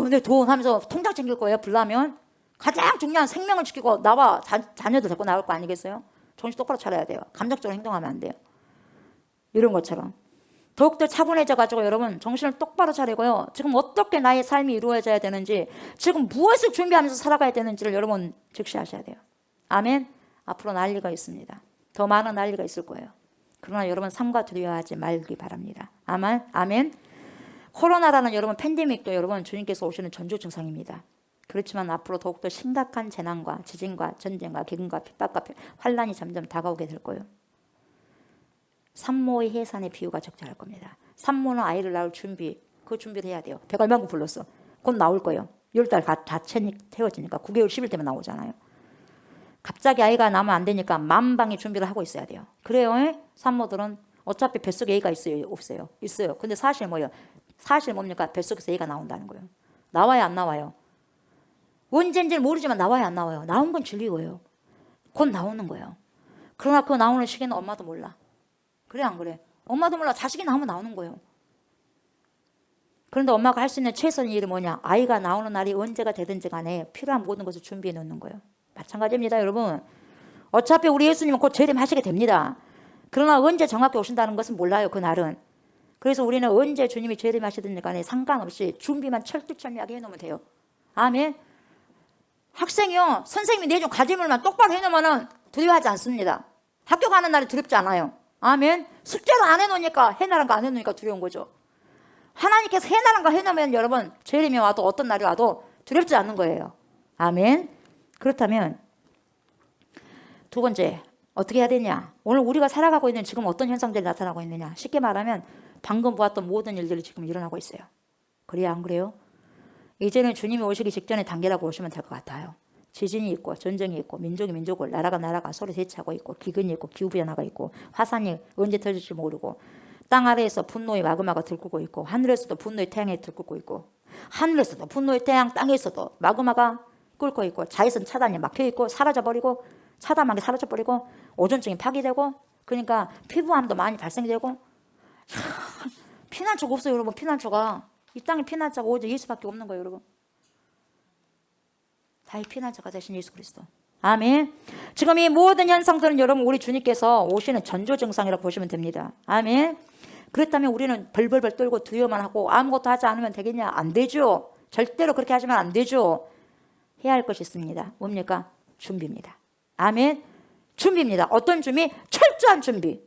B: 내 돈 하면서 통장 챙길 거예요, 불 나면. 가장 중요한 생명을 지키고 나와 자녀도 데리고 나올 거 아니겠어요? 정신 똑바로 차려야 돼요. 감정적으로 행동하면 안 돼요. 이런 것처럼. 더욱더 차분해져가지고 여러분 정신을 똑바로 차리고요. 지금 어떻게 나의 삶이 이루어져야 되는지, 지금 무엇을 준비하면서 살아가야 되는지를 여러분 직시하셔야 돼요. 아멘. 앞으로 난리가 있습니다. 더 많은 난리가 있을 거예요. 그러나 여러분 삼가 두려워하지 말기 바랍니다. 아멘. 코로나라는 여러분 팬데믹도 여러분 주님께서 오시는 전조 증상입니다. 그렇지만 앞으로 더욱더 심각한 재난과 지진과 전쟁과 기근과 핍박과 환란이 점점 다가오게 될 거예요. 산모의 해산의 비유가 적절할 겁니다. 산모는 아이를 낳을 준비, 그 준비를 해야 돼요. 배가 얼마큼 불렀어. 곧 나올 거예요. 10달 다 채워지니까 9개월 10일 되면 나오잖아요. 갑자기 아이가 나면 안 되니까 만방의 준비를 하고 있어야 돼요. 그래요. 산모들은 어차피 뱃속에 애가 있어요, 없어요? 있어요. 근데 사실 뭐예요? 사실 뭡니까? 뱃속에서 애가 나온다는 거예요. 나와요, 안 나와요? 언제인지는 모르지만 나와요, 안 나와요? 나온 건 진리예요. 곧 나오는 거예요. 그러나 그 나오는 시기는 엄마도 몰라. 그래, 안 그래? 엄마도 몰라. 자식이 나오면 나오는 거예요. 그런데 엄마가 할 수 있는 최선의 일이 뭐냐? 아이가 나오는 날이 언제가 되든지 간에 필요한 모든 것을 준비해 놓는 거예요. 마찬가지입니다, 여러분. 어차피 우리 예수님은 곧 재림하시게 됩니다. 그러나 언제 정확히 오신다는 것은 몰라요, 그 날은. 그래서 우리는 언제 주님이 재림하시든지 간에 상관없이 준비만 철두철미하게 해놓으면 돼요. 아멘. 학생이요, 선생님이 내준 과제물만 똑바로 해놓으면 두려워하지 않습니다. 학교 가는 날이 두렵지 않아요. 아멘. 숙제를 안 해놓으니까, 해나란 거 안 해놓으니까 두려운 거죠. 하나님께서 해나란 거 해놓으면 여러분 재림이 와도 어떤 날이 와도 두렵지 않는 거예요. 아멘. 그렇다면 두 번째 어떻게 해야 되냐? 오늘 우리가 살아가고 있는 지금 어떤 현상들이 나타나고 있느냐? 쉽게 말하면 방금 보았던 모든 일들이 지금 일어나고 있어요. 그래야 안 그래요? 이제는 주님이 오시기 직전의 단계라고 보시면 될 것 같아요. 지진이 있고 전쟁이 있고 민족이 민족을 나라가 서로 대치하고 있고 기근이 있고 기후변화가 있고 화산이 언제 터질지 모르고 땅 아래에서 분노의 마그마가 들끓고 있고 하늘에서도 분노의 태양이 들끓고 있고 하늘에서도 분노의 태양, 땅에서도 마그마가 끓고 있고 자외선 차단이 막혀있고 사라져버리고 차단막이 사라져버리고 오존층이 파괴되고 그러니까 피부암도 많이 발생되고 피난처가 없어요, 여러분. 피난처가 이 땅에 피난처가 오직 예수밖에 없는 거예요, 여러분. 다의 피난처가 되신 예수 그리스도. 아멘. 지금 이 모든 현상들은 여러분 우리 주님께서 오시는 전조 증상이라고 보시면 됩니다. 아멘. 그렇다면 우리는 벌벌벌 떨고 두려워만 하고 아무것도 하지 않으면 되겠냐? 안 되죠. 절대로 그렇게 하시면 안 되죠. 해야 할 것이 있습니다. 뭡니까? 준비입니다. 아멘. 준비입니다. 어떤 준비? 철저한 준비.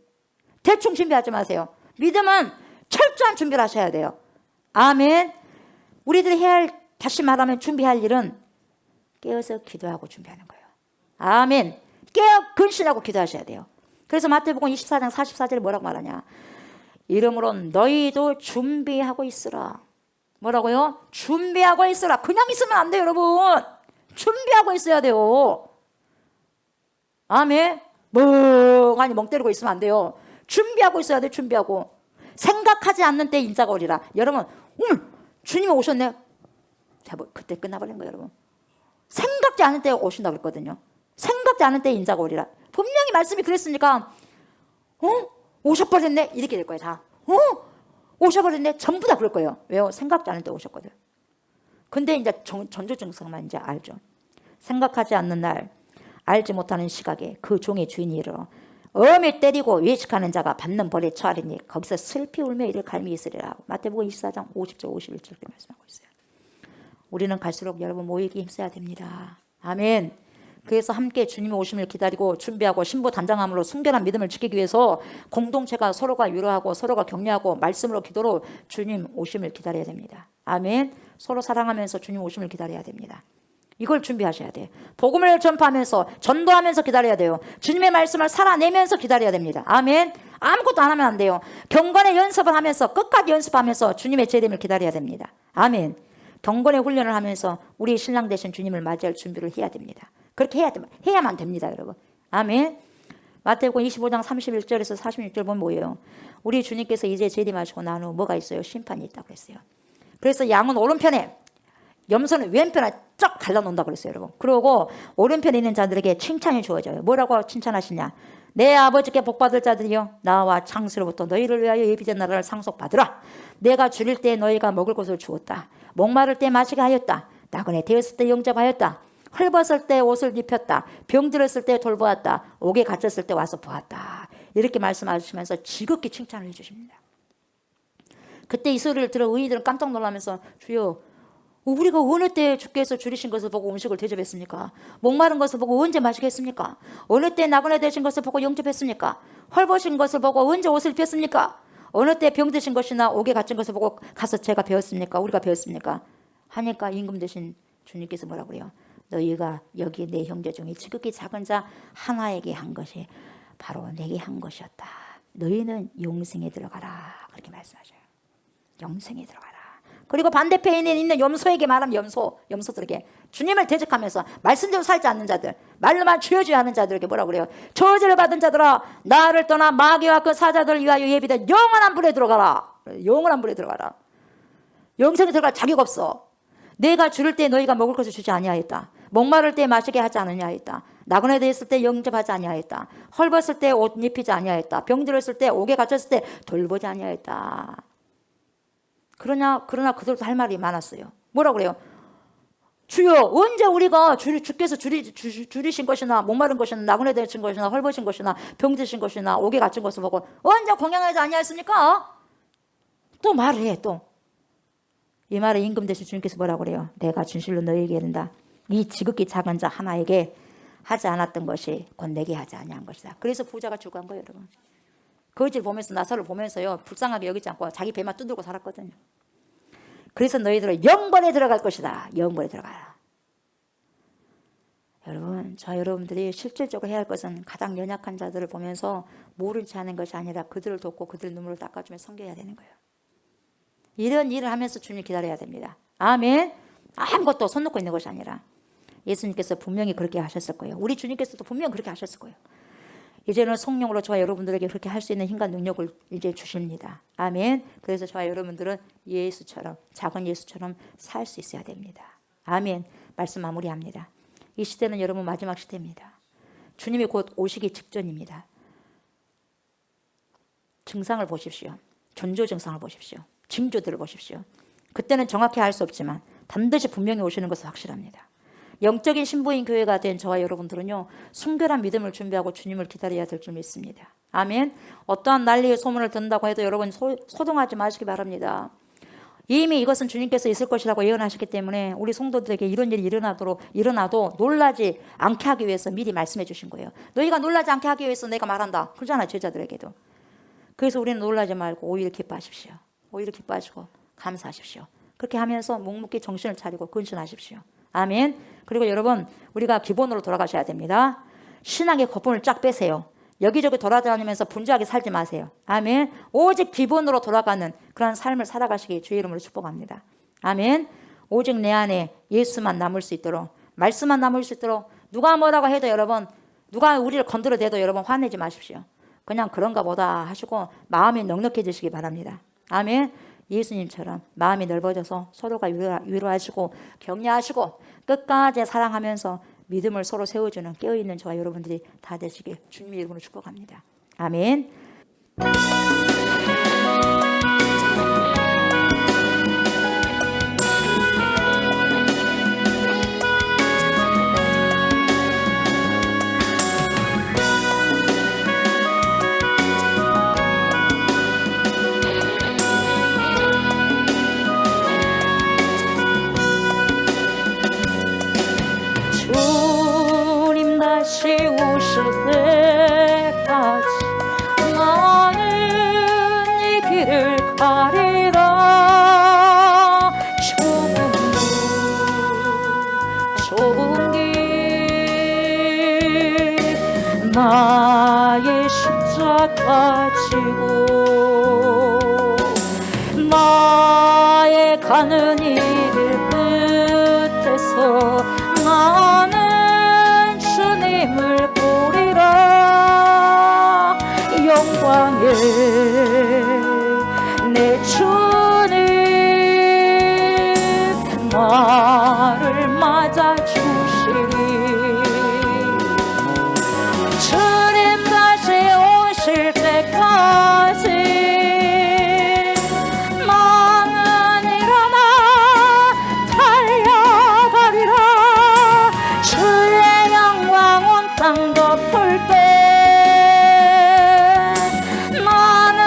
B: 대충 준비하지 마세요. 믿음은 철저한 준비를 하셔야 돼요. 아멘. 우리들이 해야 할, 다시 말하면 준비할 일은 깨어서 기도하고 준비하는 거예요. 아멘. 깨어 근신하고 기도하셔야 돼요. 그래서 마태복음 24장 44절에 뭐라고 말하냐? 이러므로 너희도 준비하고 있으라. 뭐라고요? 준비하고 있으라. 그냥 있으면 안 돼요, 여러분. 준비하고 있어야 돼요. 아멘. 멍하니 멍 때리고 있으면 안 돼요. 준비하고 있어야 돼요. 준비하고. 생각하지 않는 때 인자가 오리라. 여러분 주님이 오셨네. 자, 뭐 그때 끝나버린 거예요, 여러분. 생각지 않은 때에 오신다고 그랬거든요. 생각지 않은 때에 인자가 오리라. 분명히 말씀이 그랬으니까 오셔버렸네 이렇게 될 거예요. 다 오셔버렸네 전부 다 그럴 거예요. 왜요? 생각지 않은 때 오셨거든. 근데 이제 전조 증상만 이제 알죠. 생각하지 않는 날, 알지 못하는 시각에 그 종의 주인이 이르러 엄히 때리고 외식하는 자가 받는 벌에 처하리니 거기서 슬피 울며 이를 갈미 있으리라. 마태복음 24장 50절 51절 이렇게 말씀하고 있어요. 우리는 갈수록 여러분 모이기 힘써야 됩니다. 아멘. 그래서 함께 주님의 오심을 기다리고 준비하고 신부 단장함으로 순결한 믿음을 지키기 위해서 공동체가 서로가 위로하고 서로가 격려하고 말씀으로 기도로 주님 오심을 기다려야 됩니다. 아멘. 서로 사랑하면서 주님 오심을 기다려야 됩니다. 이걸 준비하셔야 돼요. 복음을 전파하면서 전도하면서 기다려야 돼요. 주님의 말씀을 살아내면서 기다려야 됩니다. 아멘. 아무것도 안 하면 안 돼요. 경건의 연습을 하면서 끝까지 연습하면서 주님의 재림을 기다려야 됩니다. 아멘. 경건의 훈련을 하면서 우리 신랑 되신 주님을 맞이할 준비를 해야 됩니다. 그렇게 해야만 됩니다, 여러분. 아멘. 마태복음 25장 31절에서 46절 보면 뭐예요? 우리 주님께서 이제 재림하시고 난 후 뭐가 있어요? 심판이 있다고 그랬어요. 그래서 양은 오른편에, 염소는 왼편에 쫙 갈라놓는다고 그랬어요, 여러분. 그리고 오른편에 있는 자들에게 칭찬이 주어져요. 뭐라고 칭찬하시냐? 내 아버지께 복받을 자들이여, 나와 창세로부터 너희를 위하여 예비된 나라를 상속받으라. 내가 줄일 때 너희가 먹을 것을 주었다. 목마를 때 마시게 하였다. 나그네 되었을 때 영접하였다. 헐벗을 때 옷을 입혔다. 병들었을 때 돌보았다. 옥에 갇혔을 때 와서 보았다. 이렇게 말씀하시면서 지극히 칭찬을 해주십니다. 그때 이 소리를 들어 의인들은 깜짝 놀라면서 주여, 우리가 어느 때 주께서 줄이신 것을 보고 음식을 대접했습니까? 목마른 것을 보고 언제 마시겠습니까? 어느 때 나그네 되신 것을 보고 영접했습니까? 헐벗은 것을 보고 언제 옷을 입혔습니까? 어느 때 병드신 것이나 옥에 갇힌 것을 보고 가서 제가 배웠습니까? 우리가 배웠습니까? 하니까 임금 되신 주님께서 뭐라고 그래요? 너희가 여기 내 형제 중에 지극히 작은 자 하나에게 한 것이 바로 내게 한 것이었다. 너희는 영생에 들어가라. 그렇게 말씀하셔요. 영생에 들어가라. 그리고 반대편에 있는 염소에게 말하면 염소들에게 주님을 대적하면서 말씀대로 살지 않는 자들, 말로만 주여주여 하는 자들에게 뭐라고 그래요? 저주를 받은 자들아, 나를 떠나 마귀와 그 사자들을 위하여 예비된 영원한 불에 들어가라. 영원한 불에 들어가라. 영생에 들어갈 자격 없어. 내가 줄일 때 너희가 먹을 것을 주지 아니하였다. 목마를 때 마시게 하지 않으냐했다. 나그네 되었을 때 영접하지 아니하였다. 헐벗을 때 옷 입히지 아니하였다. 병들었을 때 옥에 갇혔을 때 돌보지 아니하였다. 그러나 그들도 할 말이 많았어요. 뭐라고 그래요? 주여, 언제 우리가 주께서 줄이신 것이나 목마른 것이나 나그네 되신 것이나 헐벗은 것이나 병드신 것이나 옥에 갇힌 것을 보고 언제 공양하지 아니하였습니까? 또 말해. 또 이 말에 임금 되신 주님께서 뭐라고 그래요? 내가 진실로 너희에게 이른다. 이 지극히 작은 자 하나에게 하지 않았던 것이 곧 내게 하지 아니한 것이다. 그래서 부자가 죽은 거예요, 여러분. 거지를 보면서 나사를 보면서요, 불쌍하게 여기지 않고 자기 배만 두들고 살았거든요. 그래서 너희들은 영번에 들어갈 것이다. 영번에 들어가라. 여러분, 여러분들이 실질적으로 해야 할 것은 가장 연약한 자들을 보면서 모른 체 하는 것이 아니라 그들을 돕고 그들 눈물을 닦아주며 섬겨야 되는 거예요. 이런 일을 하면서 주님 기다려야 됩니다. 아멘. 아무것도 손 놓고 있는 것이 아니라 예수님께서 분명히 그렇게 하셨을 거예요. 우리 주님께서도 분명히 그렇게 하셨을 거예요. 이제는 성령으로 저와 여러분들에게 그렇게 할 수 있는 힘과 능력을 이제 주십니다. 아멘. 그래서 저와 여러분들은 예수처럼, 작은 예수처럼 살 수 있어야 됩니다. 아멘. 말씀 마무리합니다. 이 시대는 여러분 마지막 시대입니다. 주님이 곧 오시기 직전입니다. 증상을 보십시오. 전조 증상을 보십시오. 징조들을 보십시오. 그때는 정확히 알 수 없지만 반드시 분명히 오시는 것은 확실합니다. 영적인 신부인 교회가 된 저와 여러분들은요, 순결한 믿음을 준비하고 주님을 기다려야 될 줄 믿습니다. 아멘. 어떠한 난리의 소문을 듣는다고 해도 여러분 소동하지 마시기 바랍니다. 이미 이것은 주님께서 있을 것이라고 예언하셨기 때문에 우리 성도들에게 이런 일이 일어나도 놀라지 않게 하기 위해서 미리 말씀해 주신 거예요. 너희가 놀라지 않게 하기 위해서 내가 말한다. 그러잖아요, 제자들에게도. 그래서 우리는 놀라지 말고 오히려 기뻐하십시오. 오히려 기뻐하시고 감사하십시오. 그렇게 하면서 묵묵히 정신을 차리고 근신하십시오. 아멘. 그리고 여러분, 우리가 기본으로 돌아가셔야 됩니다. 신앙의 거품을 쫙 빼세요. 여기저기 돌아다니면서 분주하게 살지 마세요. 아멘. 오직 기본으로 돌아가는 그런 삶을 살아가시기 주의 이름으로 축복합니다. 아멘. 오직 내 안에 예수만 남을 수 있도록, 말씀만 남을 수 있도록, 누가 뭐라고 해도 여러분, 누가 우리를 건드려대도 여러분 화내지 마십시오. 그냥 그런가 보다 하시고 마음이 넉넉해지시기 바랍니다. 아멘. 예수님처럼 마음이 넓어져서 서로가 위로하시고 격려하시고 끝까지 사랑하면서 믿음을 서로 세워주는 깨어있는 저와 여러분들이 다 되시길 주님의 이름으로 축복합니다. 아멘. 주님 다시 오실 때까지 나는 이 길을 가리라. 좁은 길 나의 십자가 지고 나의 가는 이 길 끝에서 나는 주님을 보리라. 내 주님 나를 맞아주시니 주님 다시 오실 때까지 나는 일어나 달려가리라 주의 영광 온 땅 덮을 때 나는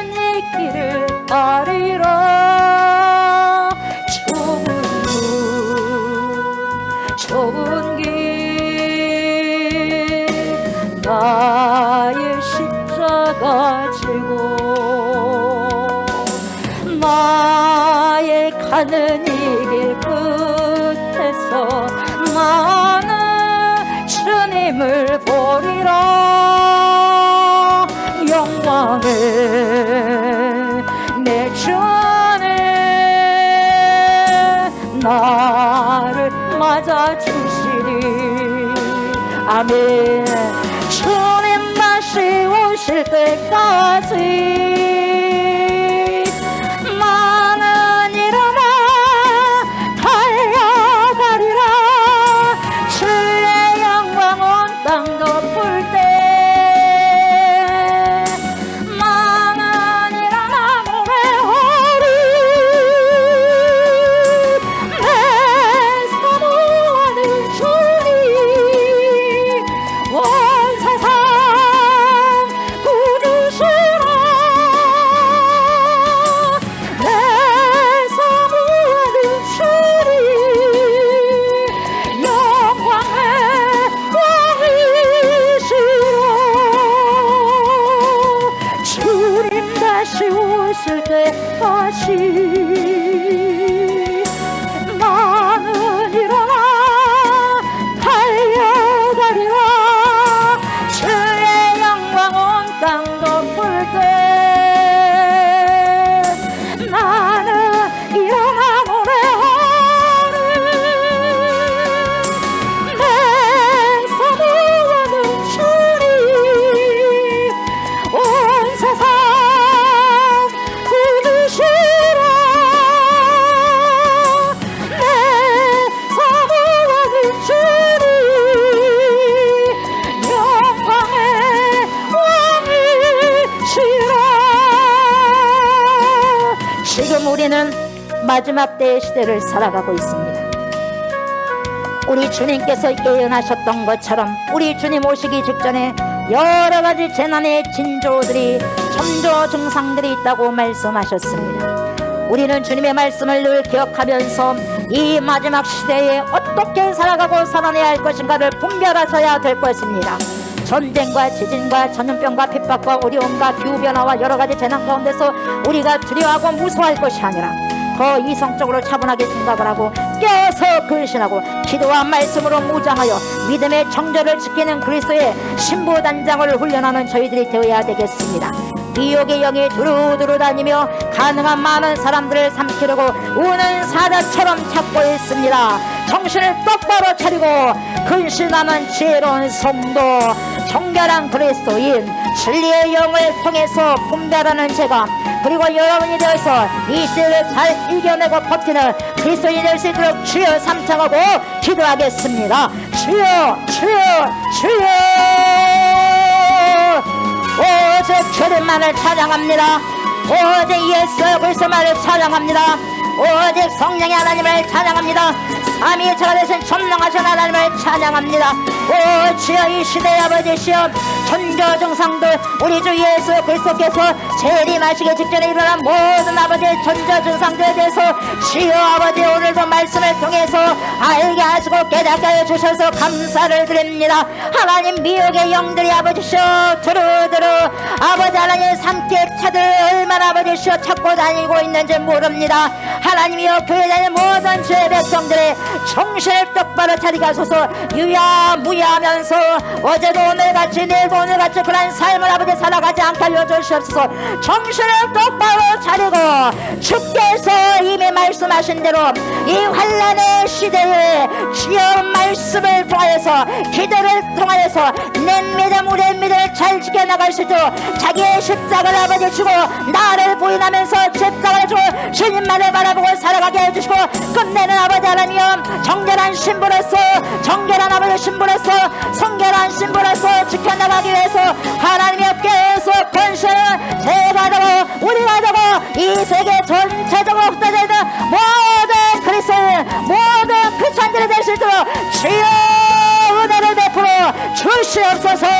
B: 이 길을 가리라 좁은 길 나의 십자가 지고 나의 가는 이 길 끝에서 나는 주님을 보리라 영광을 내 주님 나를 맞아주시니 아멘 주님 다시 오실 때까지 나는 일어나 달려가리라 주의 영광 온 땅 덮을 때 다시 오실 때까지 나는 일어나 달려가리라 주의 영광 온 땅 덮을 때 나는 일어나 노래하는 내 사모하는 주님 온 세상 지금 우리는 마지막 때의 시대를 살아가고 있습니다. 우리 주님께서 예언하셨던 것처럼 우리 주님 오시기 직전에 여러 가지 재난의 징조들이 전조 증상들이 있다고 말씀하셨습니다. 우리는 주님의 말씀을 늘 기억하면서 이 마지막 시대에 어떻게 살아가고 살아내야 할 것인가를 분별하셔야 될 것입니다. 전쟁과 지진과 전염병과 핍박과 어려움과 기후변화와 여러가지 재난 가운데서 우리가 두려워하고 무서워할 것이 아니라 더 이성적으로 차분하게 생각을 하고 깨어서 근신하고 기도와 말씀으로 무장하여 믿음의 정절을 지키는 그리스도의 신부단장을 훈련하는 저희들이 되어야 되겠습니다. 미혹의 영이 두루두루 다니며 가능한 많은 사람들을 삼키려고 우는 사자처럼 찾고 있습니다. 정신을 똑바로 차리고 근신하는 지혜로운 성도, 정결한 그리스도인, 진리의 영을 통해서 분별하는 제가, 그리고 여러분이 되어서 이 시대를 잘 이겨내고 버티는 그리스도인이 될 수 있도록 주여 삼창하고 기도하겠습니다. 주여, 주여, 주여. 오직 주님만을 찬양합니다. 오직 예수 그리스도만을 찬양합니다. 오직 성령의 하나님을 찬양합니다. 삼위일체가 되신 전능하신 하나님을 찬양합니다. 오 주여, 이 시대의 아버지시여, 전조 증상들 우리 주 예수 그리스도께서 재림하시기 직전에 일어난 모든 아버지의 전조 증상들에 대해서 주여 아버지 오늘도 말씀을 통해서 알게 하시고 알고 깨닫게 하여 주셔서 감사를 드립니다. 하나님 미혹의 영들이 아버지시여 두루두루 아버지 하나님 삼키의 차들 얼마나 아버지시여 찾고 다니고 있는지 모릅니다. 하나님이여 교회 다니는 모든 주의 백성들의 정신을 똑바로 차리게 하소서. 유야무야하면서 어제도 오늘같이 내일도 오늘같이 그런 삶을 아버지 살아가지 않게 알려주시옵소서. 정신을 똑바로 차리고 주께서 이미 말씀하신 대로 이 환난의 시대에 주여 말씀을 통하여서 기도를 통하여서 내 믿음 우리의 믿음을 잘 지켜나갈 수 있도록 자기의 십자가를 아버지 주고 나를 부인하면서 십자가를 주고 주님만을 바라보고 살아가게 해주시고 끝내는 아버지 하나님 정결한 신부로서 정결한 아버지 신부로서 성결한 신부로서 지켜나가기 위해서 하나님이 계속 권세는 제가 되고 우리가 되고 이 세계 전체적으로 흩어져 있는 모든 그리스도인 모든 크리스찬들이 될 수 있도록 주여 은혜를 베풀어 주시옵소서.